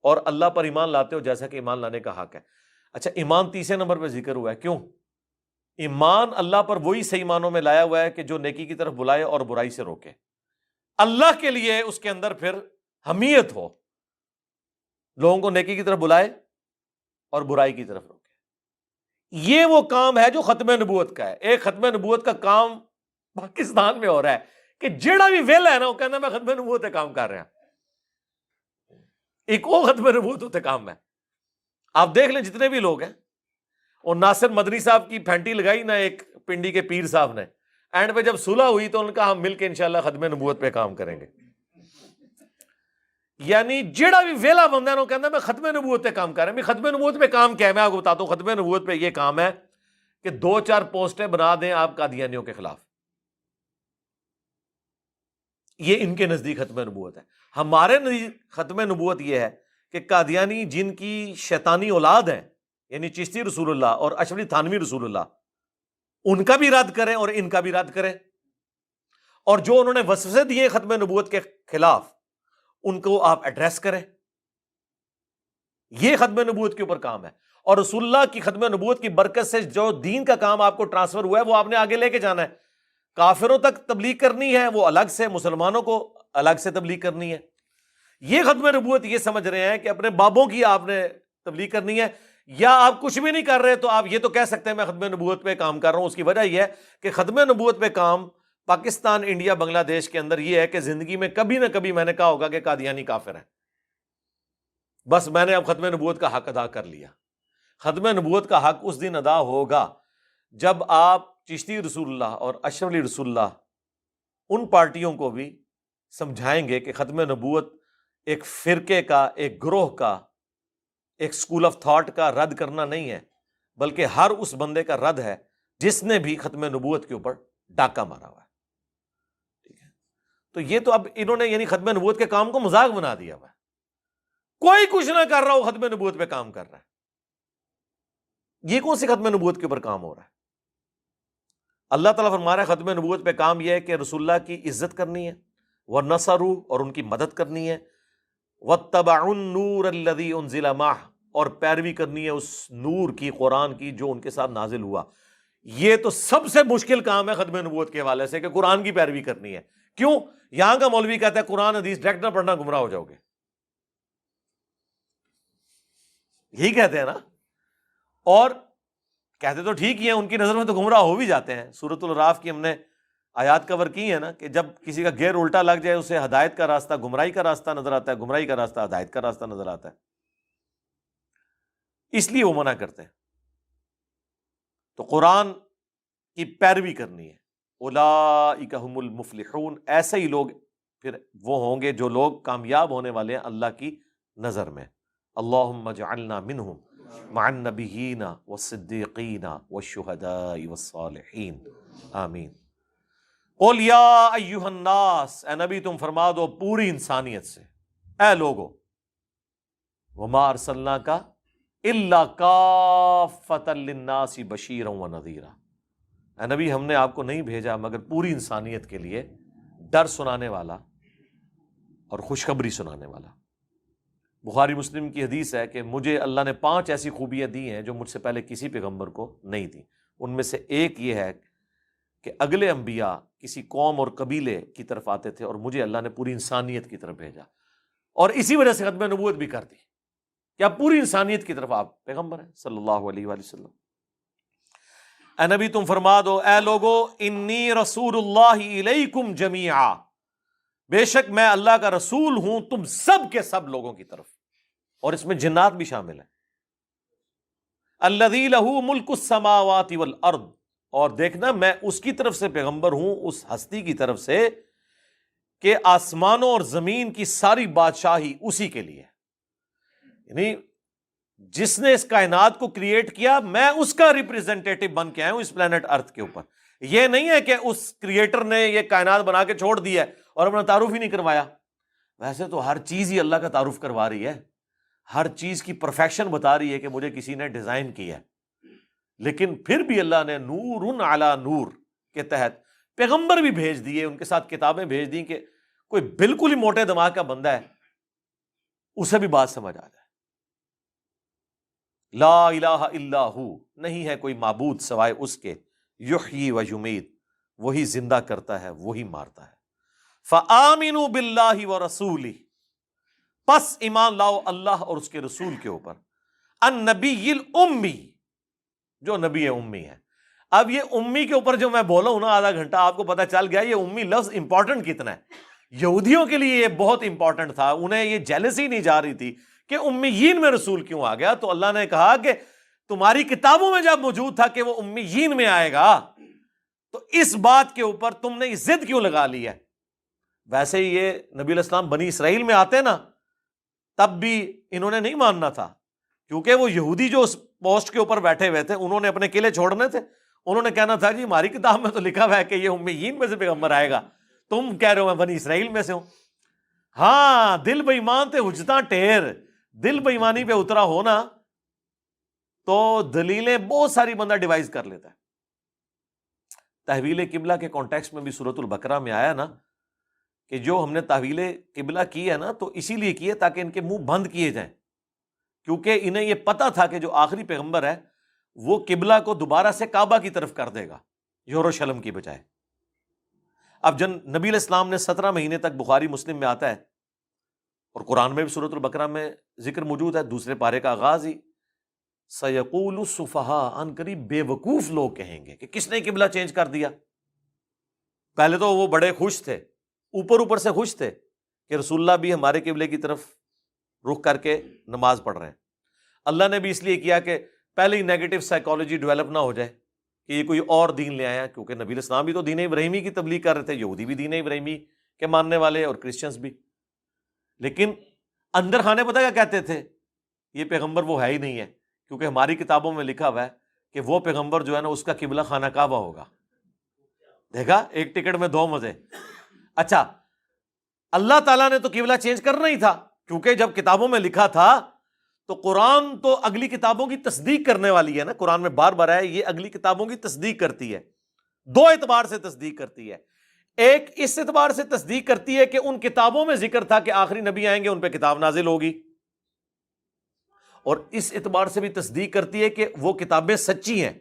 [SPEAKER 1] اور اللہ پر ایمان لاتے ہو جیسا کہ ایمان لانے کا حق ہے۔ اچھا، ایمان تیسرے نمبر پہ ذکر ہوا ہے، کیوں؟ ایمان اللہ پر وہی صحیح معنوں میں لایا ہوا ہے کہ جو نیکی کی طرف بلائے اور برائی سے روکے، اللہ کے لیے اس کے اندر پھر حمیت ہو، لوگوں کو نیکی کی طرف بلائے اور برائی کی طرف روکے۔ یہ وہ کام ہے جو ختم نبوت کا ہے۔ ایک ختم نبوت کا کام پاکستان میں ہو رہا ہے کہ جیڑا بھی ویلا ہے نا وہ کہنا میں ختم نبوت کا کام کر رہا ہوں۔ ایک وہ ختم نبوت ہوتے کام ہے۔ آپ دیکھ لیں جتنے بھی لوگ ہیں، اور ناصر مدنی صاحب کی پھینٹی لگائی نا ایک پنڈی کے پیر صاحب نے، اینڈ پہ جب صلح ہوئی تو ان کا ہم مل کے انشاءاللہ ختم نبوت پہ کام کریں گے۔ یعنی جیڑا بھی ویلا بندہ ہے وہ کہنا میں ختم نبوت پہ کام کر رہا ہوں۔ ختم نبوت پہ کام کیا ہے میں آپ کو بتاتا ہوں۔ ختم نبوت پہ یہ کام ہے کہ 2-4 پوسٹیں بنا دیں آپ قادیانیوں کے خلاف، یہ ان کے نزدیک ختم نبوت ہے۔ ہمارے نزدیک ختم نبوت یہ ہے کہ قادیانی جن کی شیطانی اولاد ہیں، یعنی چشتی رسول اللہ اور اشرفی تھانوی رسول اللہ، ان کا بھی رد کریں اور ان کا بھی رد کریں، اور جو انہوں نے وسوسے دیے ختم نبوت کے خلاف ان کو آپ ایڈریس کریں۔ یہ ختم نبوت کے اوپر کام ہے، اور رسول اللہ کی ختم نبوت کی برکت سے جو دین کا کام آپ کو ٹرانسفر ہوا ہے وہ آپ نے آگے لے کے جانا ہے۔ کافروں تک تبلیغ کرنی ہے وہ الگ سے، مسلمانوں کو الگ سے تبلیغ کرنی ہے۔ یہ ختم نبوت یہ سمجھ رہے ہیں کہ اپنے بابوں کی آپ نے تبلیغ کرنی ہے، یا آپ کچھ بھی نہیں کر رہے تو آپ یہ تو کہہ سکتے ہیں میں ختم نبوت پہ کام کر رہا ہوں۔ اس کی وجہ یہ ہے کہ ختم نبوت پہ کام پاکستان، انڈیا، بنگلہ دیش کے اندر یہ ہے کہ زندگی میں کبھی نہ کبھی میں نے کہا ہوگا کہ قادیانی کافر ہیں، بس میں نے اب ختم نبوت کا حق ادا کر لیا۔ ختم نبوت کا حق اس دن ادا ہوگا جب آپ چشتی رسول اللہ اور اشرف علی رسول اللہ ان پارٹیوں کو بھی سمجھائیں گے کہ ختم نبوت ایک فرقے کا، ایک گروہ کا ایک سکول آف تھاٹ کا رد کرنا نہیں ہے، بلکہ ہر اس بندے کا رد ہے جس نے بھی ختم نبوت کے اوپر ڈاکہ مارا ہوا ہے، ٹھیک ہے؟ تو یہ تو اب انہوں نے یعنی ختم نبوت کے کام کو مذاق بنا دیا ہوا ہے، کوئی کچھ نہ کر رہا ہو ختم نبوت پہ کام کر رہا ہے، یہ کون سی ختم نبوت کے اوپر کام ہو رہا ہے؟ اللہ تعالیٰ فرما رہا ہے ختم نبوت پہ کام یہ ہے کہ رسول اللہ کی عزت کرنی ہے، وَنَصَرُوا اور ان کی مدد کرنی ہے، وَاتَّبَعُوا النُّورَ الَّذِي أُنزِلَ مَعَهُ اور پیروی کرنی ہے اس نور کی، قرآن کی جو ان کے ساتھ نازل ہوا۔ یہ تو سب سے مشکل کام ہے ختم نبوت کے حوالے سے کہ قرآن کی پیروی کرنی ہے۔ کیوں؟ یہاں کا مولوی کہتا ہے قرآن حدیث ڈائریکٹ نہ پڑھنا گمراہ ہو جاؤ گے، یہی کہتے ہیں نا، اور کہتے تو ٹھیک ہی ہیں، ان کی نظر میں تو گمراہ ہو بھی جاتے ہیں۔ سورۃ الاعراف کی ہم نے آیات کور کی ہے نا کہ جب کسی کا گیئر الٹا لگ جائے اسے ہدایت کا راستہ گمراہی کا راستہ نظر آتا ہے، گمراہی کا راستہ ہدایت کا راستہ نظر آتا ہے، اس لیے وہ منع کرتے ہیں۔ تو قرآن کی پیروی کرنی ہے۔ اولئک ھم المفلحون، ایسے ہی لوگ پھر وہ ہوں گے جو لوگ کامیاب ہونے والے ہیں اللہ کی نظر میں۔ اللہم اجعلنا منہم مع النبیین والصدیقین والشہداء والصالحین، آمین۔ قل یا ایہا الناس، اے نبی تم فرما دو پوری انسانیت سے، اے لوگو، وما ارسلناک الا کافۃ للناس بشیرا ونذیرا، اے نبی ہم نے آپ کو نہیں بھیجا مگر پوری انسانیت کے لیے ڈر سنانے والا اور خوشخبری سنانے والا۔ بخاری مسلم کی حدیث ہے کہ مجھے اللہ نے 5 ایسی خوبیاں دی ہیں جو مجھ سے پہلے کسی پیغمبر کو نہیں دی۔ ان میں سے ایک یہ ہے کہ اگلے انبیاء کسی قوم اور قبیلے کی طرف آتے تھے اور مجھے اللہ نے پوری انسانیت کی طرف بھیجا، اور اسی وجہ سے ختم نبوت بھی کر دی کہ آپ پوری انسانیت کی طرف آپ پیغمبر ہیں صلی اللہ علیہ وآلہ وسلم۔ اے نبی تم فرما دو، اے لوگو، انی رسول اللہ الیکم جمیعا، بے شک میں اللہ کا رسول ہوں تم سب کے سب لوگوں کی طرف، اور اس میں جنات بھی شامل ہیں۔ الذی لہ ملک السماوات والارض، اور دیکھنا میں اس کی طرف سے پیغمبر ہوں، اس ہستی کی طرف سے کہ آسمانوں اور زمین کی ساری بادشاہی اسی کے لیے، یعنی جس نے اس کائنات کو کریٹ کیا میں اس کا ریپریزنٹیٹو بن کے آیا ہوں اس پلانٹ ارتھ کے اوپر۔ یہ نہیں ہے کہ اس کریٹر نے یہ کائنات بنا کے چھوڑ دی ہے اور اپنا تعارف ہی نہیں کروایا۔ ویسے تو ہر چیز ہی اللہ کا تعارف کروا رہی ہے، ہر چیز کی پرفیکشن بتا رہی ہے کہ مجھے کسی نے ڈیزائن کیا ہے، لیکن پھر بھی اللہ نے نور علی نور کے تحت پیغمبر بھی بھیج دیے، ان کے ساتھ کتابیں بھیج دی کہ کوئی بالکل ہی موٹے دماغ کا بندہ ہے اسے بھی بات سمجھ آ جائے۔ لا الہ الا ہو، نہیں ہے کوئی معبود سوائے اس کے، یحیی و یمیت، وہی زندہ کرتا ہے وہی مارتا ہے۔ فآمنوا باللہ ورسولہ، پس ایمان لاؤ اللہ اور اس کے رسول کے اوپر، النبی الامی، جو نبی امی ہے۔ اب یہ امی کے اوپر جو میں بولا ہوں نا آدھا گھنٹہ، آپ کو پتہ چل گیا یہ امی لفظ امپورٹنٹ کتنا ہے۔ یہودیوں کے لیے یہ بہت امپورٹنٹ تھا، انہیں یہ جیلسی نہیں جا رہی تھی کہ امیین میں رسول کیوں آ گیا، تو اللہ نے کہا کہ تمہاری کتابوں میں جب موجود تھا کہ وہ امیین میں آئے گا تو اس بات کے اوپر تم نے ضد کیوں لگا لی ہے۔ ویسے ہی یہ نبی علیہ السلام بنی اسرائیل میں آتے نا تب بھی انہوں نے نہیں ماننا تھا، کیونکہ وہ یہودی جو اس پوسٹ کے اوپر بیٹھے ہوئے تھے انہوں نے اپنے قلعے چھوڑنے تھے، انہوں نے کہنا تھا جی ہماری کتاب میں تو لکھا ہوا ہے کہ یہ امیین میں سے پیغمبر آئے گا، تم کہہ رہے ہو میں بنی اسرائیل میں سے ہوں۔ ہاں دل بے ایمان تے حجتاں ٹھیر، دل بے ایمانی پہ اترا ہونا تو دلیلیں بہت ساری بندہ ڈیوائز کر لیتا ہے۔ تحویل قبلہ کے کانٹیکسٹ میں بھی سورۃ البقرہ میں آیا نا کہ جو ہم نے تحویل قبلہ کی ہے نا تو اسی لیے کی ہے تاکہ ان کے منہ بند کیے جائیں، کیونکہ انہیں یہ پتا تھا کہ جو آخری پیغمبر ہے وہ قبلہ کو دوبارہ سے کعبہ کی طرف کر دے گا یروشلم کی بجائے۔ اب جن نبی علیہ السلام نے 17 مہینے تک، بخاری مسلم میں آتا ہے اور قرآن میں بھی سورۃ البقرہ میں ذکر موجود ہے، دوسرے پارے کا آغاز ہی سَيَقُولُ السُّفَهَاءُ، ان قریب بے وقوف لوگ کہیں گے کہ کس نے قبلہ چینج کر دیا۔ پہلے تو وہ بڑے خوش تھے، اوپر سے خوش تھے کہ رسول اللہ بھی ہمارے قبلے کی طرف رخ کر کے نماز پڑھ رہے ہیں۔ اللہ نے بھی اس لیے کیا کہ پہلے ہی نیگیٹو سائیکالوجی ڈیولپ نہ ہو جائے کہ یہ کوئی اور دین لے آیا، کیونکہ نبی علیہ السلام بھی تو دین ابراہیمی کی تبلیغ کر رہے تھے، یہودی بھی دین ابراہیمی کے ماننے والے اور کرسچنز بھی، لیکن اندر خانے پتہ کیا کہتے تھے یہ پیغمبر وہ ہے ہی نہیں ہے، کیونکہ ہماری کتابوں میں لکھا ہوا ہے کہ وہ پیغمبر جو ہے نا اس کا قبلہ خانہ کعبہ ہوگا۔ دیکھا، ایک ٹکٹ میں دو مزے۔ اچھا، اللہ تعالیٰ نے تو قبلہ چینج کرنا ہی تھا، کیونکہ جب کتابوں میں لکھا تھا تو قرآن تو اگلی کتابوں کی تصدیق کرنے والی ہے نا، قرآن میں بار بار ہے یہ اگلی کتابوں کی تصدیق کرتی ہے، دو اعتبار سے تصدیق کرتی ہے۔ ایک اس اعتبار سے تصدیق کرتی ہے کہ ان کتابوں میں ذکر تھا کہ آخری نبی آئیں گے، ان پہ کتاب نازل ہوگی، اور اس اعتبار سے بھی تصدیق کرتی ہے کہ وہ کتابیں سچی ہیں،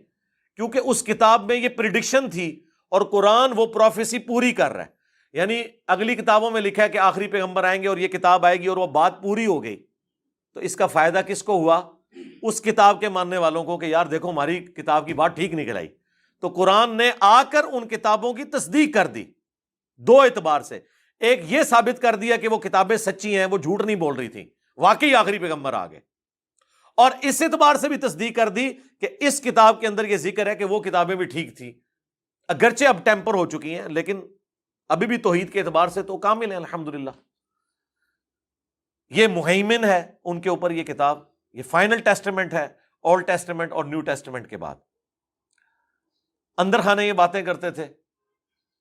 [SPEAKER 1] کیونکہ اس کتاب میں یہ پریڈکشن تھی اور قرآن وہ پروفیسی پوری کر رہا ہے۔ یعنی اگلی کتابوں میں لکھا ہے کہ آخری پیغمبر آئیں گے اور یہ کتاب آئے گی، اور وہ بات پوری ہو گئی۔ تو اس کا فائدہ کس کو ہوا؟ اس کتاب کے ماننے والوں کو، کہ یار دیکھو ہماری کتاب کی بات ٹھیک نکل آئی۔ تو قرآن نے آ کر ان کتابوں کی تصدیق کر دی دو اعتبار سے۔ ایک یہ ثابت کر دیا کہ وہ کتابیں سچی ہیں، وہ جھوٹ نہیں بول رہی تھیں، واقعی آخری پیغمبر آ گئے، اور اس اعتبار سے بھی تصدیق کر دی کہ اس کتاب کے اندر یہ ذکر ہے کہ وہ کتابیں بھی ٹھیک تھیں، اگرچہ اب ٹیمپر ہو چکی ہیں، لیکن ابھی بھی توحید کے اعتبار سے تو کامل ہیں الحمدللہ۔ یہ مہیمن ہے ان کے اوپر یہ کتاب، یہ فائنل ٹیسٹمنٹ ہے اولڈ ٹیسٹمنٹ اور نیو ٹیسٹمنٹ کے بعد۔ اندر خانے یہ باتیں کرتے تھے،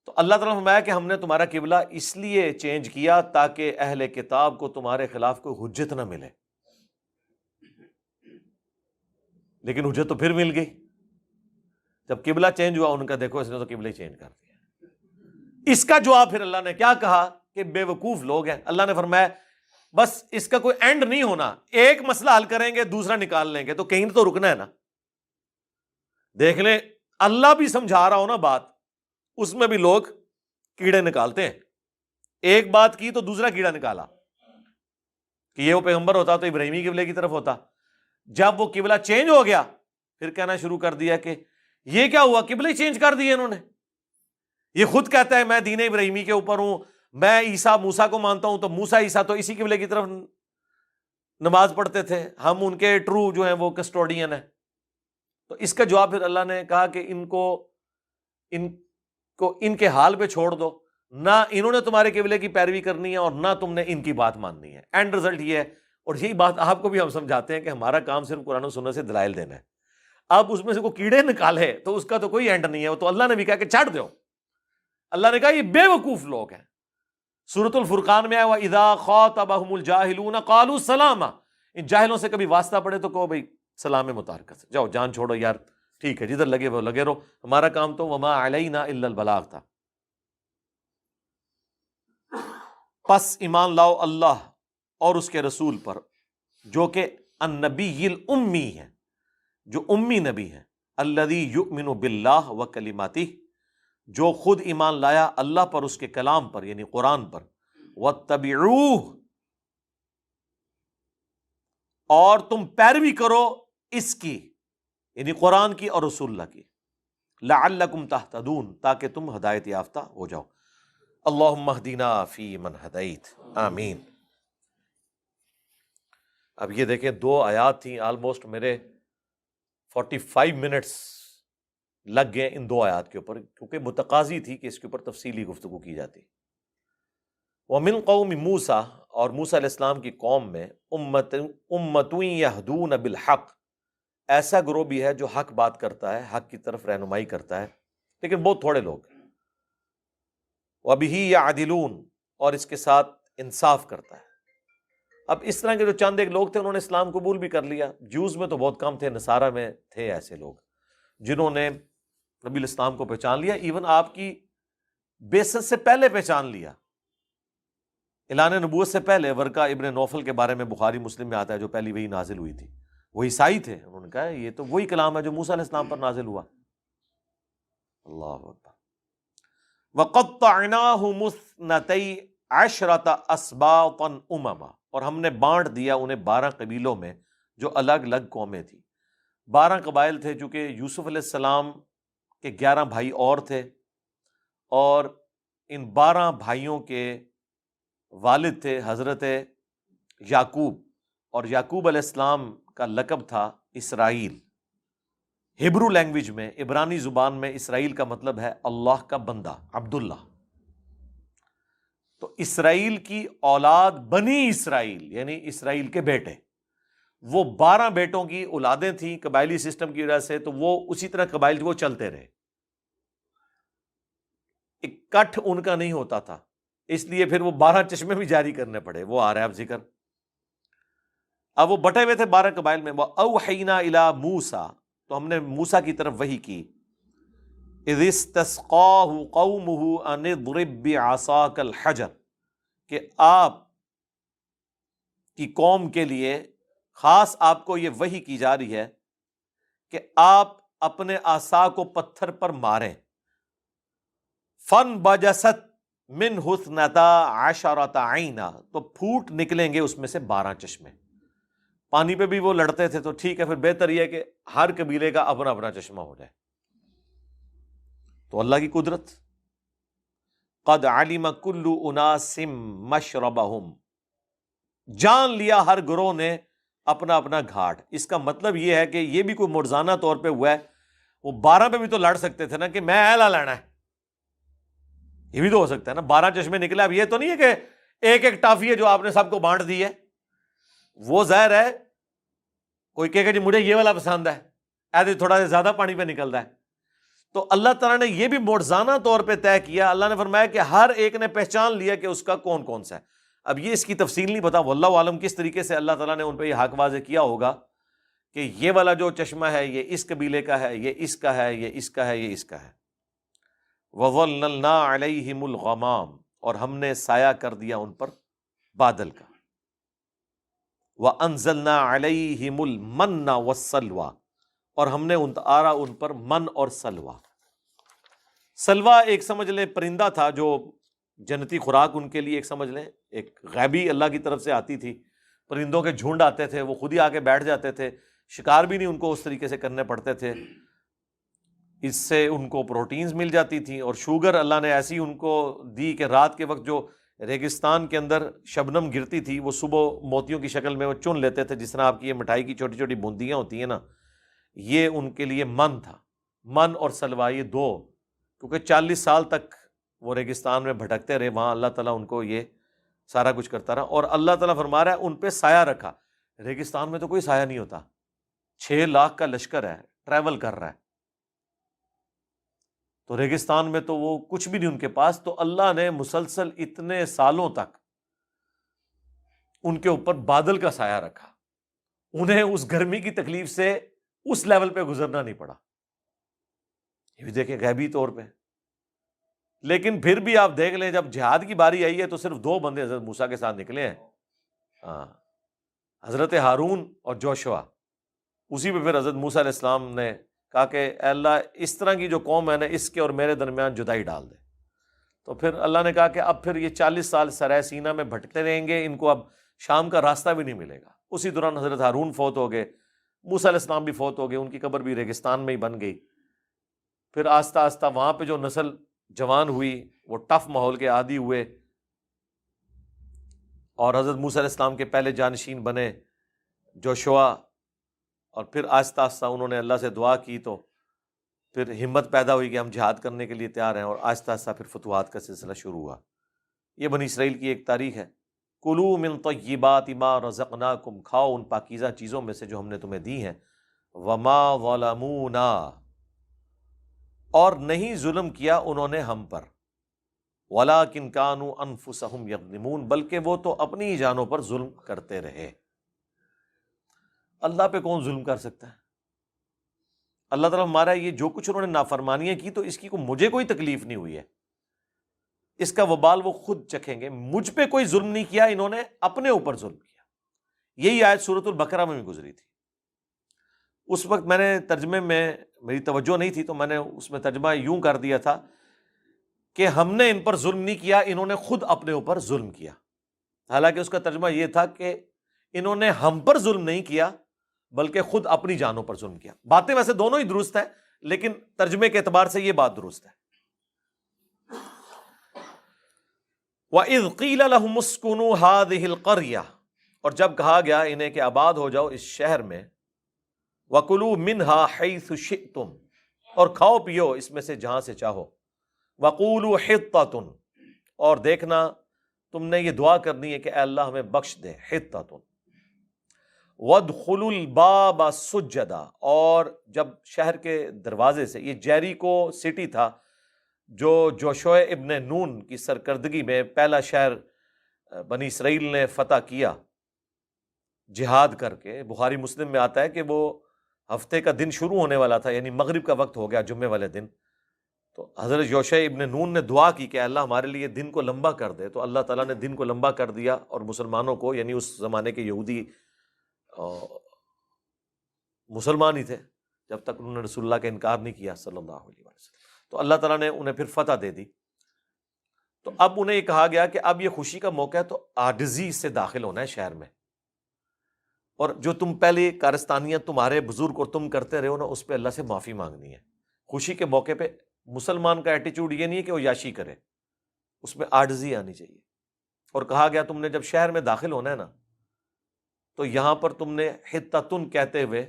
[SPEAKER 1] تو اللہ تعالیٰ نے فرمایا کہ ہم نے تمہارا قبلہ اس لیے چینج کیا تاکہ اہل کتاب کو تمہارے خلاف کوئی حجت نہ ملے، لیکن حجت تو پھر مل گئی جب قبلہ چینج ہوا۔ ان کا دیکھو اس نے تو قبلہ ہی چینج کر دیا۔ اس کا جواب پھر اللہ نے کیا کہا کہ بے وقوف لوگ ہیں۔ اللہ نے فرمایا بس اس کا کوئی اینڈ نہیں ہونا، ایک مسئلہ حل کریں گے دوسرا نکال لیں گے، تو کہیں تو رکنا ہے نا۔ دیکھ لیں اللہ بھی سمجھا رہا ہو نا بات، اس میں بھی لوگ کیڑے نکالتے ہیں۔ ایک بات کی تو دوسرا کیڑا نکالا کہ یہ وہ پیغمبر ہوتا تو ابراہیمی قبلے کی طرف ہوتا۔ جب وہ قبلہ چینج ہو گیا پھر کہنا شروع کر دیا کہ یہ کیا ہوا، قبلے چینج کر دیے انہوں نے۔ یہ خود کہتا ہے میں دین ابراہیمی کے اوپر ہوں، میں عیسیٰ موسیٰ کو مانتا ہوں، تو موسیٰ عیسیٰ تو اسی قبلے کی طرف نماز پڑھتے تھے، ہم ان کے ٹرو جو ہیں وہ کسٹوڈین ہیں۔ تو اس کا جواب پھر اللہ نے کہا کہ ان کے حال پہ چھوڑ دو، نہ انہوں نے تمہارے قبلے کی پیروی کرنی ہے اور نہ تم نے ان کی بات ماننی ہے۔ اینڈ رزلٹ یہ ہے، اور یہی بات آپ کو بھی ہم سمجھاتے ہیں کہ ہمارا کام صرف قرآن و سنت سے دلائل دینا ہے۔ اب اس میں سے کوئی کیڑے نکالے تو اس کا تو کوئی اینڈ نہیں ہے، تو اللہ نے بھی کہا کہ چھاڑ دو۔ اللہ نے کہا یہ بے وقوف لوگ ہیں۔ سورۃ الفرقان میں آیا وَإِذَا خَاطَبَهُمُ الْجَاهِلُونَ قَالُوا سَلَامًا، ان جاہلوں سے کبھی واسطہ پڑے تو کہو بھائی سلام متارکت سے، جاؤ جان چھوڑو یار، ٹھیک ہے جدھر لگے وہ لگے رہو، ہمارا کام تو وَمَا عَلَيْنَا إِلَّا الْبَلَاغُ تھا۔ پس ایمان لاؤ اللہ اور اس کے رسول پر جو کہ النبی الامی ہے، جو امی نبی ہے، الذی یؤمن باللہ وکلماتہ، جو خود ایمان لایا اللہ پر، اس کے کلام پر یعنی قرآن پر، واتبعوہ، اور تم پیروی کرو اس کی یعنی قرآن کی اور رسول اللہ کی، لعلکم تہتدون، تاکہ تم ہدایت یافتہ ہو جاؤ۔ اللہم اہدنا فی من ہدیت، آمین۔ اب یہ دیکھیں 2 آیات تھیں، آلموسٹ میرے 45 منٹس لگ گئے ان 2 آیات کے اوپر، کیونکہ متقاضی تھی کہ اس کے اوپر تفصیلی گفتگو کی جاتی۔ وَمِن قَوْمِ موسیٰ، اور موسیٰ علیہ السلام کی قوم میں اُمَّتٌ یہدون بالحق، ایسا گروہ بھی ہے جو حق بات کرتا ہے، حق کی طرف رہنمائی کرتا ہے، لیکن بہت تھوڑے لوگ۔ وَبِهِ يَعْدِلُونَ، اور اس کے ساتھ انصاف کرتا ہے۔ اب اس طرح کے جو چند ایک لوگ تھے انہوں نے اسلام قبول بھی کر لیا۔ جیوز میں تو بہت کم تھے، نصارہ میں تھے ایسے لوگ جنہوں نے نبی الاسلام کو پہچان لیا، ایون آپ کی بعثت سے پہلے پہچان لیا، اعلان نبوت سے پہلے۔ ورقہ ابن نوفل کے بارے میں بخاری مسلم میں آتا ہے، جو پہلی وہی نازل ہوئی تھی، وہ عیسائی تھے، انہوں نے کہا یہ تو وہی کلام ہے جو موسیٰ علیہ السلام پر نازل ہوا۔ اللہ اکبر۔ وَقَطَّعْنَاهُمُ اثْنَتَيْ عَشْرَةَ أَسْبَاطًا أُمَمًا، اور ہم نے بانٹ دیا انہیں 12 قبیلوں میں جو الگ الگ قومیں تھیں۔ 12 قبائل تھے، چونکہ یوسف علیہ السلام کے 11 بھائی اور تھے، اور ان 12 بھائیوں کے والد تھے حضرت یعقوب، اور یعقوب علیہ السلام کا لقب تھا اسرائیل۔ ہبرو لینگویج میں، عبرانی زبان میں اسرائیل کا مطلب ہے اللہ کا بندہ، عبداللہ۔ تو اسرائیل کی اولاد بنی اسرائیل، یعنی اسرائیل کے بیٹے، وہ 12 بیٹوں کی اولادیں تھیں قبائلی سسٹم کی وجہ سے، تو وہ اسی طرح قبائل وہ چلتے رہے، اکٹھ ان کا نہیں ہوتا تھا، اس لیے پھر وہ 12 چشمے بھی جاری کرنے پڑے، وہ آ رہا ہے اب ذکر۔ اب وہ بٹے ہوئے تھے 12 قبائل میں۔ وَأَوْحَيْنَا إِلَىٰ مُوسَىٰ، تو ہم نے موسیٰ کی طرف وحی کی، اِذِ اسْتَسْقَاهُ قَوْمُهُ أَنِ اضْرِب بِّعَصَاكَ الْحَجَرَ، کہ آپ کی قوم کے لیے خاص آپ کو یہ وحی کی جا رہی ہے کہ آپ اپنے عصا کو پتھر پر ماریں۔ فَانْبَجَسَتْ مِنْهُ اثْنَتَا عَشَرَةَ عَيْنًا، تو پھوٹ نکلیں گے اس میں سے 12 چشمے۔ پانی پہ بھی وہ لڑتے تھے، تو ٹھیک ہے، پھر بہتر یہ ہے کہ ہر قبیلے کا اپنا اپنا چشمہ ہو جائے۔ تو اللہ کی قدرت، قَدْ عَلِمَ كُلُّ أُنَاسٍ مَشْرَبَهُمْ، جان لیا ہر گروہ نے اپنا اپنا گھاٹ۔ اس کا مطلب یہ ہے کہ یہ بھی کوئی مرزانہ طور پہ ہوا ہے، وہ 12 پہ بھی تو لڑ سکتے تھے نا کہ میں اعلیٰ لینا ہے، یہ بھی تو ہو سکتا ہے نا۔ 12 چشمے نکلے، اب یہ تو نہیں ہے کہ ایک ایک ٹافی ہے جو آپ نے سب کو بانٹ دی ہے، وہ ظاہر ہے کوئی کہے گا جی مجھے یہ والا پسند ہے، ایسے تھوڑا سا زیادہ پانی پہ نکلتا ہے۔ تو اللہ تعالیٰ نے یہ بھی مرزانہ طور پہ طے کیا، اللہ نے فرمایا کہ ہر ایک نے پہچان لیا کہ اس کا کون کون سا ہے۔ اب یہ اس کی تفصیل نہیں پتا، واللہ عالم کس طریقے سے اللہ تعالیٰ نے ان پہ یہ حق واضح کیا ہوگا کہ یہ والا جو چشمہ ہے یہ اس قبیلے کا ہے، یہ اس کا ہے، یہ اس کا ہے، یہ اس کا ہے۔ وَظَلَّلْنَا عَلَيْهِمُ الْغَمَامَ، اور ہم نے سایہ کر دیا ان پر بادل کا۔ وَأَنزَلْنَا عَلَيْهِمُ الْمَنَّ وَالسَّلْوَىٰ، اور ہم نے اتارا ان پر من اور سلوہ۔ سلوہ ایک سمجھ لیں پرندہ تھا جو جنتی خوراک ان کے لیے، ایک سمجھ لیں ایک غیبی اللہ کی طرف سے آتی تھی، پرندوں کے جھنڈ آتے تھے، وہ خود ہی آ کے بیٹھ جاتے تھے، شکار بھی نہیں ان کو اس طریقے سے کرنے پڑتے تھے، اس سے ان کو پروٹینز مل جاتی تھیں، اور شوگر اللہ نے ایسی ان کو دی کہ رات کے وقت جو ریگستان کے اندر شبنم گرتی تھی وہ صبح موتیوں کی شکل میں وہ چن لیتے تھے، جس طرح آپ کی یہ مٹھائی کی چھوٹی چھوٹی بوندیاں ہوتی ہیں نا، یہ ان کے لیے من تھا، من اور سلوہ، یہ دو، کیونکہ 40 سال تک وہ ریگستان میں بھٹکتے رہے، وہاں اللہ تعالیٰ ان کو یہ سارا کچھ کرتا رہا، اور اللہ تعالیٰ فرما رہا ہے ان پہ سایہ رکھا۔ ریگستان میں تو کوئی سایہ نہیں ہوتا، 6 لاکھ کا لشکر ہے، ٹریول کر رہا ہے، تو ریگستان میں تو وہ کچھ بھی نہیں ان کے پاس، تو اللہ نے مسلسل اتنے سالوں تک ان کے اوپر بادل کا سایہ رکھا، انہیں اس گرمی کی تکلیف سے اس لیول پہ گزرنا نہیں پڑا۔ یہ بھی دیکھیں غیبی طور پہ۔ لیکن پھر بھی آپ دیکھ لیں جب جہاد کی باری آئی ہے تو صرف 2 بندے حضرت موسیٰ کے ساتھ نکلے ہیں، حضرت ہارون اور جوشوا۔ اسی پہ پھر حضرت موسیٰ علیہ السلام نے کہا کہ اے اللہ اس طرح کی جو قوم ہے نا اس کے اور میرے درمیان جدائی ڈال دے۔ تو پھر اللہ نے کہا کہ اب پھر یہ 40 سال سرائے سینا میں بھٹکتے رہیں گے، ان کو اب شام کا راستہ بھی نہیں ملے گا۔ اسی دوران حضرت ہارون فوت ہو گئے، موسیٰ علیہ السلام بھی فوت ہو گئے، ان کی قبر بھی ریگستان میں ہی بن گئی۔ پھر آہستہ آہستہ وہاں پہ جو نسل جوان ہوئی وہ ٹف ماحول کے عادی ہوئے، اور حضرت موسیٰ علیہ السلام کے پہلے جانشین بنے جوشوا، اور پھر آہستہ آہستہ انہوں نے اللہ سے دعا کی تو پھر ہمت پیدا ہوئی کہ ہم جہاد کرنے کے لیے تیار ہیں، اور آہستہ آہستہ پھر فتوحات کا سلسلہ شروع ہوا۔ یہ بنی اسرائیل کی ایک تاریخ ہے۔ کلوا من طیبات ما رزقناکم، کھاؤ ان پاکیزہ چیزوں میں سے جو ہم نے تمہیں دی ہیں۔ وما ظلمونا، اور نہیں ظلم کیا انہوں نے ہم پر، ولیکن کانوا انفسہم یظلمون، بلکہ وہ تو اپنی ہی جانوں پر ظلم کرتے رہے۔ اللہ پہ کون ظلم کر سکتا ہے؟ اللہ تعالیٰ ہمارا یہ جو کچھ انہوں نے نافرمانیاں کی تو اس کی مجھے کوئی تکلیف نہیں ہوئی ہے، اس کا وبال وہ خود چکھیں گے۔ مجھ پہ کوئی ظلم نہیں کیا، انہوں نے اپنے اوپر ظلم کیا۔ یہی آیت سورۃ البقرہ میں بھی گزری تھی۔ اس وقت میں نے ترجمے میں میری توجہ نہیں تھی تو میں نے اس میں ترجمہ یوں کر دیا تھا کہ ہم نے ان پر ظلم نہیں کیا، انہوں نے خود اپنے اوپر ظلم کیا۔ حالانکہ اس کا ترجمہ یہ تھا کہ انہوں نے ہم پر ظلم نہیں کیا بلکہ خود اپنی جانوں پر ظلم کیا۔ باتیں ویسے دونوں ہی درست ہیں لیکن ترجمے کے اعتبار سے یہ بات درست ہے۔ وَإِذْ قِيلَ لَهُمُ اسْكُنُوا هَٰذِهِ الْقَرْيَةَ، اور جب کہا گیا انہیں کہ آباد ہو جاؤ اس شہر میں، وَكُلُوا مِنْهَا حَيْثُ شِئْتُمْ، اور کھاؤ پیو اس میں سے جہاں سے چاہو، وَقُولُوا حِطَّةٌ، اور دیکھنا تم نے یہ دعا کرنی ہے کہ اے اللہ ہمیں بخش دے، حِطَّةٌ، وَادْخُلُوا الْبَابَ سُجَّدًا، اور جب شہر کے دروازے سے، یہ جیریکو سٹی تھا جو جوشع ابن نون کی سرکردگی میں پہلا شہر بنی اسرائیل نے فتح کیا جہاد کر کے. بخاری مسلم میں آتا ہے کہ وہ ہفتے کا دن شروع ہونے والا تھا، یعنی مغرب کا وقت ہو گیا جمعے والے دن. تو حضرت یوشع ابن نون نے دعا کی کہ اللہ ہمارے لیے دن کو لمبا کر دے. تو اللہ تعالیٰ نے دن کو لمبا کر دیا، اور مسلمانوں کو، یعنی اس زمانے کے یہودی مسلمان ہی تھے جب تک انہوں نے رسول اللہ کا انکار نہیں کیا صلی اللہ علیہ وسلم، تو اللہ تعالیٰ نے انہیں پھر فتح دے دی. تو اب انہیں یہ کہا گیا کہ اب یہ خوشی کا موقع ہے، تو عاجزی سے داخل ہونا ہے شہر میں، اور جو تم پہلے کارستانیاں تمہارے بزرگ اور تم کرتے رہے ہو نا، اس پہ اللہ سے معافی مانگنی ہے. خوشی کے موقع پہ مسلمان کا ایٹیچیوڈ یہ نہیں ہے کہ وہ یاشی کرے، اس میں عاجزی آنی چاہیے. اور کہا گیا تم نے جب شہر میں داخل ہونا ہے نا، تو یہاں پر تم نے حتتن کہتے ہوئے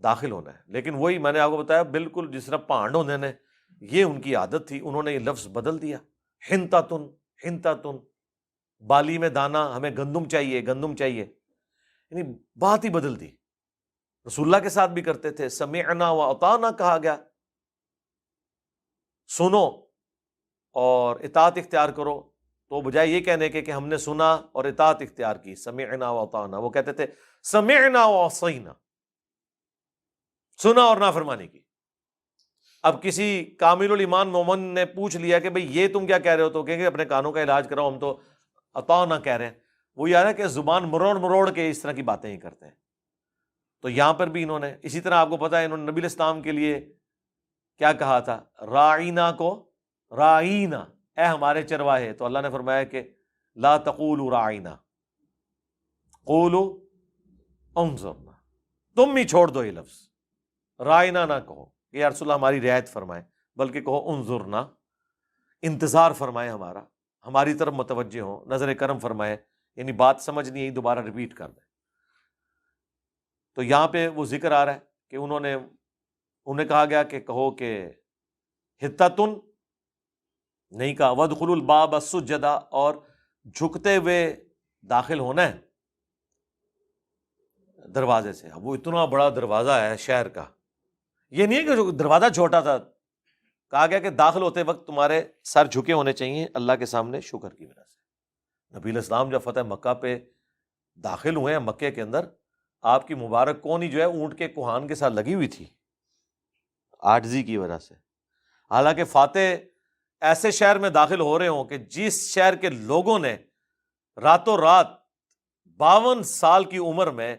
[SPEAKER 1] داخل ہونا ہے. لیکن وہی میں نے آپ کو بتایا، بالکل جس طرح پہاڑوں نے یہ ان کی عادت تھی، انہوں نے یہ لفظ بدل دیا. حنتتن، حنتتن، بالی میں دانا، ہمیں گندم چاہیے، گندم چاہیے، یعنی بات ہی بدل دی. رسول اللہ کے ساتھ بھی کرتے تھے. سمعنا و اطعنا کہا گیا، سنو اور اطاعت اختیار کرو، تو بجائے یہ کہنے کے کہ ہم نے سنا اور اطاعت اختیار کی، سمعنا و اطعنا، وہ کہتے تھے سمعنا و عصینا، سنا اور نافرمانی کی. اب کسی کامل الایمان مومن نے پوچھ لیا کہ بھئی یہ تم کیا کہہ رہے ہو، تو کہیں گے اپنے کانوں کا علاج کراؤ، ہم تو اطعنا کہہ رہے ہیں. وہ یاد ہے کہ زبان مروڑ مروڑ کے اس طرح کی باتیں ہی کرتے ہیں. تو یہاں پر بھی انہوں نے اسی طرح، آپ کو پتا ہے انہوں نے نبی الاسلام کے لیے کیا کہا تھا، راعینا کو راعینا، اے ہمارے چرواہے. تو اللہ نے فرمایا کہ لا تقولوا راعینا قولوا انظرنا، تم ہی چھوڑ دو یہ لفظ، راعینا نہ کہو کہ یا رسول اللہ ہماری رعایت فرمائے، بلکہ کہو انظرنا، انتظار فرمائے ہمارا، ہماری طرف متوجہ ہوں، نظر کرم فرمائے، یعنی بات سمجھ نہیں آئی دوبارہ ریپیٹ کر دیں. تو یہاں پہ وہ ذکر آ رہا ہے کہ انہیں کہا گیا کہ کہو کہ حتتن، نہیں کہا وادخلوا الباب سجدا، اور جھکتے ہوئے داخل ہونا ہے دروازے سے. اب وہ اتنا بڑا دروازہ ہے شہر کا، یہ نہیں ہے کہ جو دروازہ چھوٹا تھا. کہا گیا کہ داخل ہوتے وقت تمہارے سر جھکے ہونے چاہیے اللہ کے سامنے شکر کی وجہ سے. نبی الاسلام جب فتح مکہ پہ داخل ہوئے ہیں، مکے کے اندر، آپ کی مبارک کونی جو ہے اونٹ کے کوہان کے ساتھ لگی ہوئی تھی عاجزی کی وجہ سے. حالانکہ فاتح ایسے شہر میں داخل ہو رہے ہوں کہ جس شہر کے لوگوں نے راتوں رات 52 سال کی عمر میں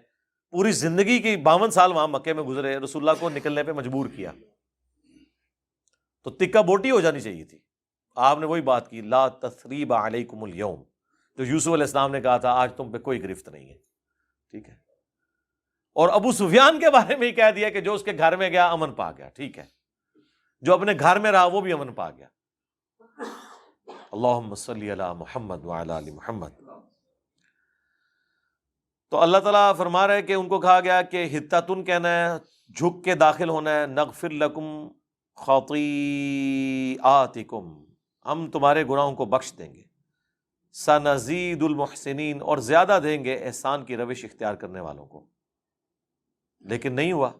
[SPEAKER 1] پوری زندگی کی 52 سال وہاں مکے میں گزرے، رسول اللہ کو نکلنے پہ مجبور کیا، تو تکہ بوٹی ہو جانی چاہیے تھی. آپ نے وہی بات کی، لا تثریب علیکم اليوم، جو یوسف علیہ السلام نے کہا تھا آج تم پہ کوئی گرفت نہیں ہے. ٹھیک ہے. اور ابو سفیان کے بارے میں ہی کہہ دیا کہ جو اس کے گھر میں گیا امن پا گیا. ٹھیک ہے، جو اپنے گھر میں رہا وہ بھی امن پا گیا. اللہم صلی علی محمد وعلی آل محمد. تو اللہ تعالیٰ فرما رہے کہ ان کو کہا گیا کہ حتتن کہنا ہے، جھک کے داخل ہونا ہے. نغفر لکم خطیئاتکم، ہم تمہارے گناہوں کو بخش دیں گے. سنزید المحسنین، اور زیادہ دیں گے احسان کی روش اختیار کرنے والوں کو. لیکن نہیں ہوا.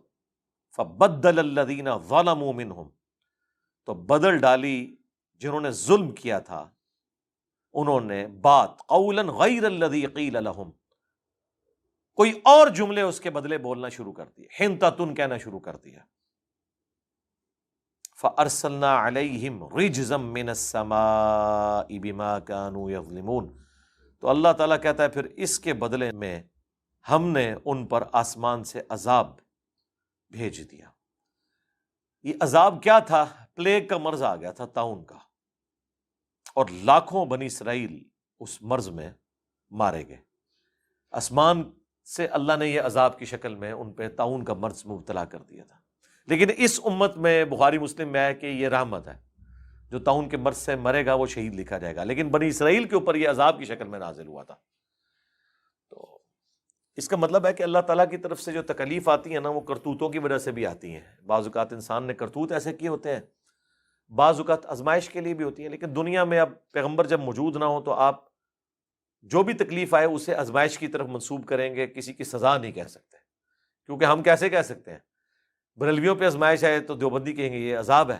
[SPEAKER 1] فبدل الذین ظلموا منہم، تو بدل ڈالی جنہوں نے ظلم کیا تھا انہوں نے بات، قولا غیر الذی قیل لہم، کوئی اور جملے اس کے بدلے بولنا شروع کر دیے، حنتتن کہنا شروع کر دیا. فَأَرْسَلْنَا عَلَيْهِمْ رِجْزًا مِّنَ السَّمَاءِ بِمَا كَانُوا يَظْلِمُونَ. تو اللہ تعالیٰ کہتا ہے پھر اس کے بدلے میں ہم نے ان پر آسمان سے عذاب بھیج دیا. یہ عذاب کیا تھا؟ پلیگ کا مرض آ گیا تھا، طاعون کا، اور لاکھوں بنی اسرائیل اس مرض میں مارے گئے. آسمان سے اللہ نے یہ عذاب کی شکل میں ان پہ طاعون کا مرض مبتلا کر دیا تھا. لیکن اس امت میں بخاری مسلم میں ہے کہ یہ رحمت ہے، جو طاعون کے مرض سے مرے گا وہ شہید لکھا جائے گا. لیکن بنی اسرائیل کے اوپر یہ عذاب کی شکل میں نازل ہوا تھا. تو اس کا مطلب ہے کہ اللہ تعالیٰ کی طرف سے جو تکلیف آتی ہیں نا، وہ کرتوتوں کی وجہ سے بھی آتی ہیں. بعض اوقات انسان نے کرتوت ایسے کیے ہوتے ہیں، بعض اوقات آزمائش کے لیے بھی ہوتی ہیں. لیکن دنیا میں اب پیغمبر جب موجود نہ ہو تو آپ جو بھی تکلیف آئے اسے آزمائش کی طرف منسوب کریں گے، کسی کی سزا نہیں کہہ سکتے، کیونکہ ہم کیسے کہہ سکتے ہیں بریلویوں پہ آزمائش آئے تو دیوبندی کہیں گے یہ عذاب ہے،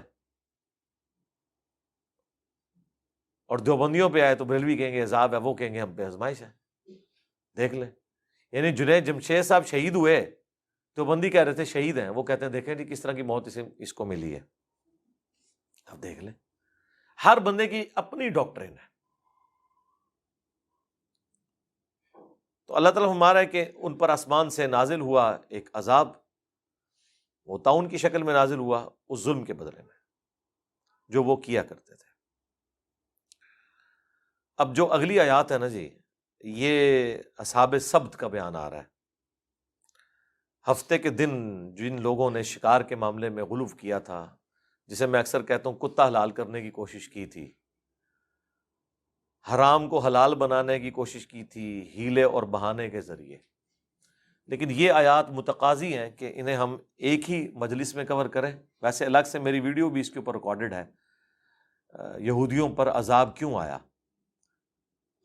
[SPEAKER 1] اور دیوبندیوں پہ آئے تو بریلوی کہیں گے عذاب ہے، وہ کہیں گے ہم پہ آزمائش ہے۔ دیکھ لیں، یعنی جنید جمشید صاحب شہید ہوئے، دیوبندی کہہ رہے تھے شہید ہیں، وہ کہتے ہیں دیکھیں جی کس طرح کی موت اس کو ملی ہے۔ اب دیکھ لیں، ہر بندے کی اپنی ڈاکٹرین ہے۔ تو اللہ تعالیٰ ہمارا ہے کہ ان پر آسمان سے نازل ہوا ایک عذاب، وہ طاعون کی شکل میں نازل ہوا اس ظلم کے بدلے میں جو وہ کیا کرتے تھے۔ اب جو اگلی آیات ہے نا جی، یہ اصحاب سبت کا بیان آ رہا ہے۔ ہفتے کے دن جن لوگوں نے شکار کے معاملے میں غلو کیا تھا، جسے میں اکثر کہتا ہوں کتا حلال کرنے کی کوشش کی تھی، حرام کو حلال بنانے کی کوشش کی تھی ہیلے اور بہانے کے ذریعے، لیکن یہ آیات متقاضی ہیں کہ انہیں ہم ایک ہی مجلس میں کور کریں۔ ویسے الگ سے میری ویڈیو بھی اس کے اوپر ریکارڈڈ ہے، یہودیوں پر عذاب کیوں آیا۔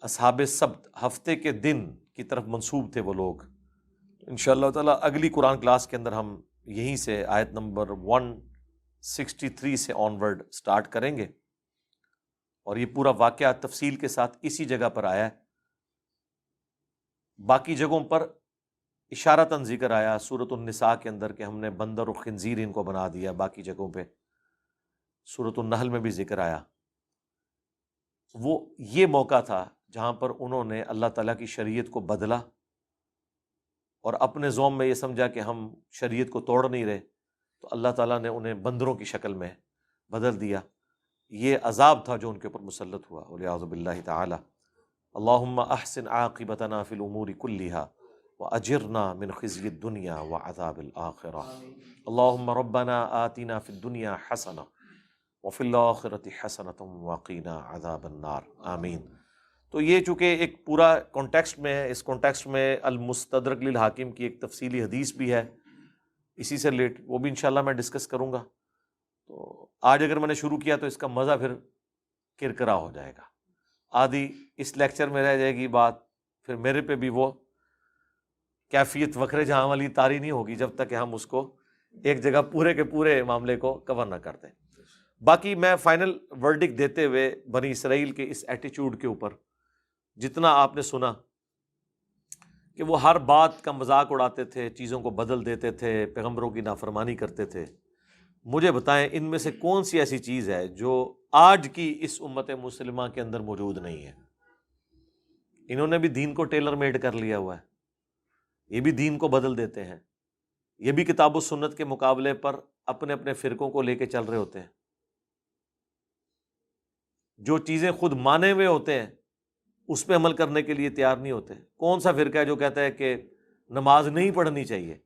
[SPEAKER 1] اصحاب سبت ہفتے کے دن کی طرف منسوب تھے وہ لوگ۔ انشاءاللہ تعالیٰ اگلی قرآن کلاس کے اندر ہم یہیں سے آیت نمبر 163 سے آنورڈ سٹارٹ کریں گے، اور یہ پورا واقعہ تفصیل کے ساتھ اسی جگہ پر آیا ہے۔ باقی جگہوں پر اشارتاً ذکر آیا سورۃ النساء کے اندر کہ ہم نے بندر و خنزیر ان کو بنا دیا، باقی جگہوں پہ سورۃ النحل میں بھی ذکر آیا۔ وہ یہ موقع تھا جہاں پر انہوں نے اللہ تعالیٰ کی شریعت کو بدلا اور اپنے ذوم میں یہ سمجھا کہ ہم شریعت کو توڑ نہیں رہے، تو اللہ تعالیٰ نے انہیں بندروں کی شکل میں بدل دیا۔ یہ عذاب تھا جو ان کے اوپر مسلط ہوا، والعیاذ باللہ تعالی۔ اللہم احسن عاقبتنا فی الامور کلہا واجرنا من خزی الدنیا وعذاب الآخرہ۔ اللہم ربنا آتنا فی الدنیا حسنہ وفی الآخرۃ حسنۃ وقنا عذاب النار، آمین۔ تو یہ چونکہ ایک پورا کانٹیکسٹ میں ہے، اس کانٹیکسٹ میں المستدرک للحاکم کی ایک تفصیلی حدیث بھی ہے اسی سے ریلیٹ، وہ بھی انشاءاللہ میں ڈسکس کروں گا۔ تو آج اگر میں نے شروع کیا تو اس کا مزہ پھر کرکرا ہو جائے گا، آدھی اس لیکچر میں رہ جائے گی بات، پھر میرے پہ بھی وہ کیفیت وکھرے جہاں والی طاری نہیں ہوگی جب تک کہ ہم اس کو ایک جگہ پورے کے پورے معاملے کو کور نہ کر دیں۔ باقی میں فائنل ورڈک دیتے ہوئے بنی اسرائیل کے اس ایٹیچیوڈ کے اوپر جتنا آپ نے سنا کہ وہ ہر بات کا مذاق اڑاتے تھے، چیزوں کو بدل دیتے تھے، پیغمبروں کی نافرمانی کرتے تھے، مجھے بتائیں ان میں سے کون سی ایسی چیز ہے جو آج کی اس امت مسلمہ کے اندر موجود نہیں ہے؟ انہوں نے بھی دین کو ٹیلر میڈ کر لیا ہوا ہے، یہ بھی دین کو بدل دیتے ہیں، یہ بھی کتاب و سنت کے مقابلے پر اپنے اپنے فرقوں کو لے کے چل رہے ہوتے ہیں، جو چیزیں خود مانے ہوئے ہوتے ہیں اس پہ عمل کرنے کے لیے تیار نہیں ہوتے۔ کون سا فرقہ ہے جو کہتا ہے کہ نماز نہیں پڑھنی چاہیے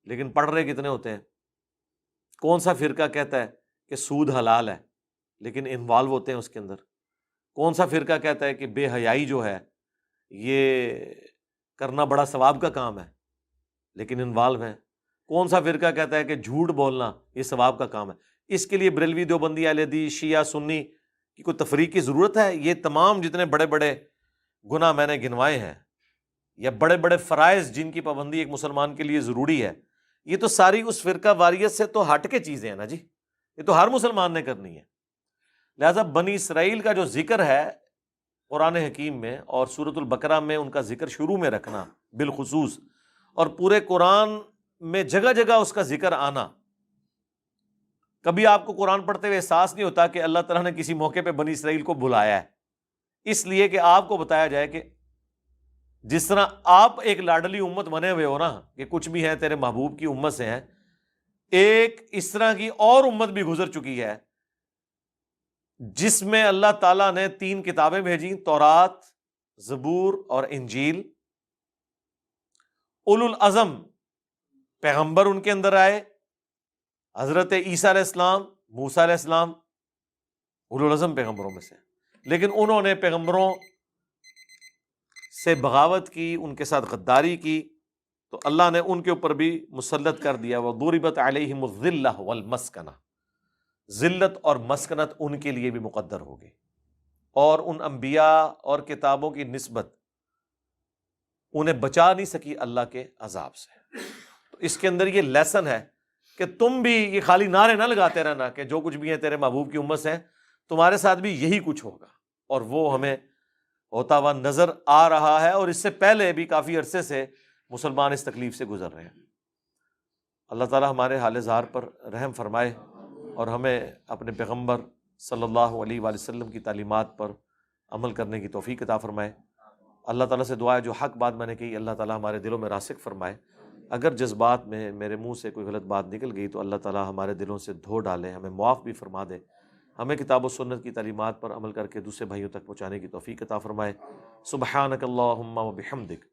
[SPEAKER 1] لیکن پڑھ رہے کتنے ہوتے ہیں؟ کون سا فرقہ کہتا ہے کہ سود حلال ہے لیکن انوالو ہوتے ہیں اس کے اندر؟ کون سا فرقہ کہتا ہے کہ بے حیائی جو ہے یہ کرنا بڑا ثواب کا کام ہے لیکن انوالو ہیں؟ کون سا فرقہ کہتا ہے کہ جھوٹ بولنا یہ ثواب کا کام ہے؟ اس کے لیے بریلوی، دیوبندی، اہل حدیث، شیعہ، سنی کی کوئی تفریق کی ضرورت ہے؟ یہ تمام جتنے بڑے بڑے گناہ میں نے گنوائے ہیں یا بڑے بڑے فرائض جن کی پابندی ایک مسلمان کے لیے ضروری ہے، یہ تو ساری اس فرقہ واریت سے تو ہٹ کے چیزیں ہیں نا جی، یہ تو ہر مسلمان نے کرنی ہے۔ لہٰذا بنی اسرائیل کا جو ذکر ہے قرآن حکیم میں اور سورۃ البقرہ میں ان کا ذکر شروع میں رکھنا بالخصوص، اور پورے قرآن میں جگہ جگہ اس کا ذکر آنا، کبھی آپ کو قرآن پڑھتے ہوئے احساس نہیں ہوتا کہ اللہ تعالیٰ نے کسی موقع پہ بنی اسرائیل کو بلایا ہے، اس لیے کہ آپ کو بتایا جائے کہ جس طرح آپ ایک لاڈلی امت بنے ہوئے ہو نا کہ کچھ بھی ہیں تیرے محبوب کی امت سے ہیں، ایک اس طرح کی اور امت بھی گزر چکی ہے جس میں اللہ تعالیٰ نے 3 کتابیں بھیجی، تورات، زبور اور انجیل۔ اولو العزم پیغمبر ان کے اندر آئے، حضرت عیسیٰ علیہ السلام، موسیٰ علیہ السلام اولو العزم پیغمبروں میں سے، لیکن انہوں نے پیغمبروں سے بغاوت کی، ان کے ساتھ غداری کی، تو اللہ نے ان کے اوپر بھی مسلط کر دیا، وَضُرِبَتْ عَلَيْهِمُ الذِّلَّةُ وَالْمَسْكَنَةُ، ذلت اور مسکنت ان کے لیے بھی مقدر ہوگی۔ اور ان انبیاء اور کتابوں کی نسبت انہیں بچا نہیں سکی اللہ کے عذاب سے۔ تو اس کے اندر یہ لیسن ہے کہ تم بھی یہ خالی نعرے نہ لگاتے رہنا کہ جو کچھ بھی ہے تیرے محبوب کی امت سے ہیں، تمہارے ساتھ بھی یہی کچھ ہوگا، اور وہ ہمیں ہوتا ہوا نظر آ رہا ہے، اور اس سے پہلے بھی کافی عرصے سے مسلمان اس تکلیف سے گزر رہے ہیں۔ اللہ تعالی ہمارے حال زار پر رحم فرمائے اور ہمیں اپنے پیغمبر صلی اللہ علیہ وآلہ وسلم کی تعلیمات پر عمل کرنے کی توفیق عطا فرمائے۔ اللہ تعالیٰ سے دعا ہے جو حق بات میں نے کہی اللہ تعالیٰ ہمارے دلوں میں راسخ فرمائے، اگر جس بات میں میرے منہ سے کوئی غلط بات نکل گئی تو اللہ تعالیٰ ہمارے دلوں سے دھو ڈالے، ہمیں معاف بھی فرما دے، ہمیں کتاب و سنت کی تعلیمات پر عمل کر کے دوسرے بھائیوں تک پہنچانے کی توفیق عطا فرمائے۔ سبحانک اللہم و بحمدک،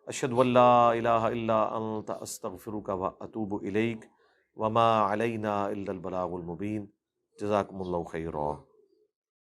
[SPEAKER 1] اشہد ان لا الہ الا انت، استغفرک و اتوب الیک، وما علینا الا البلاغ المبین۔ جزاکم اللہ خیرا۔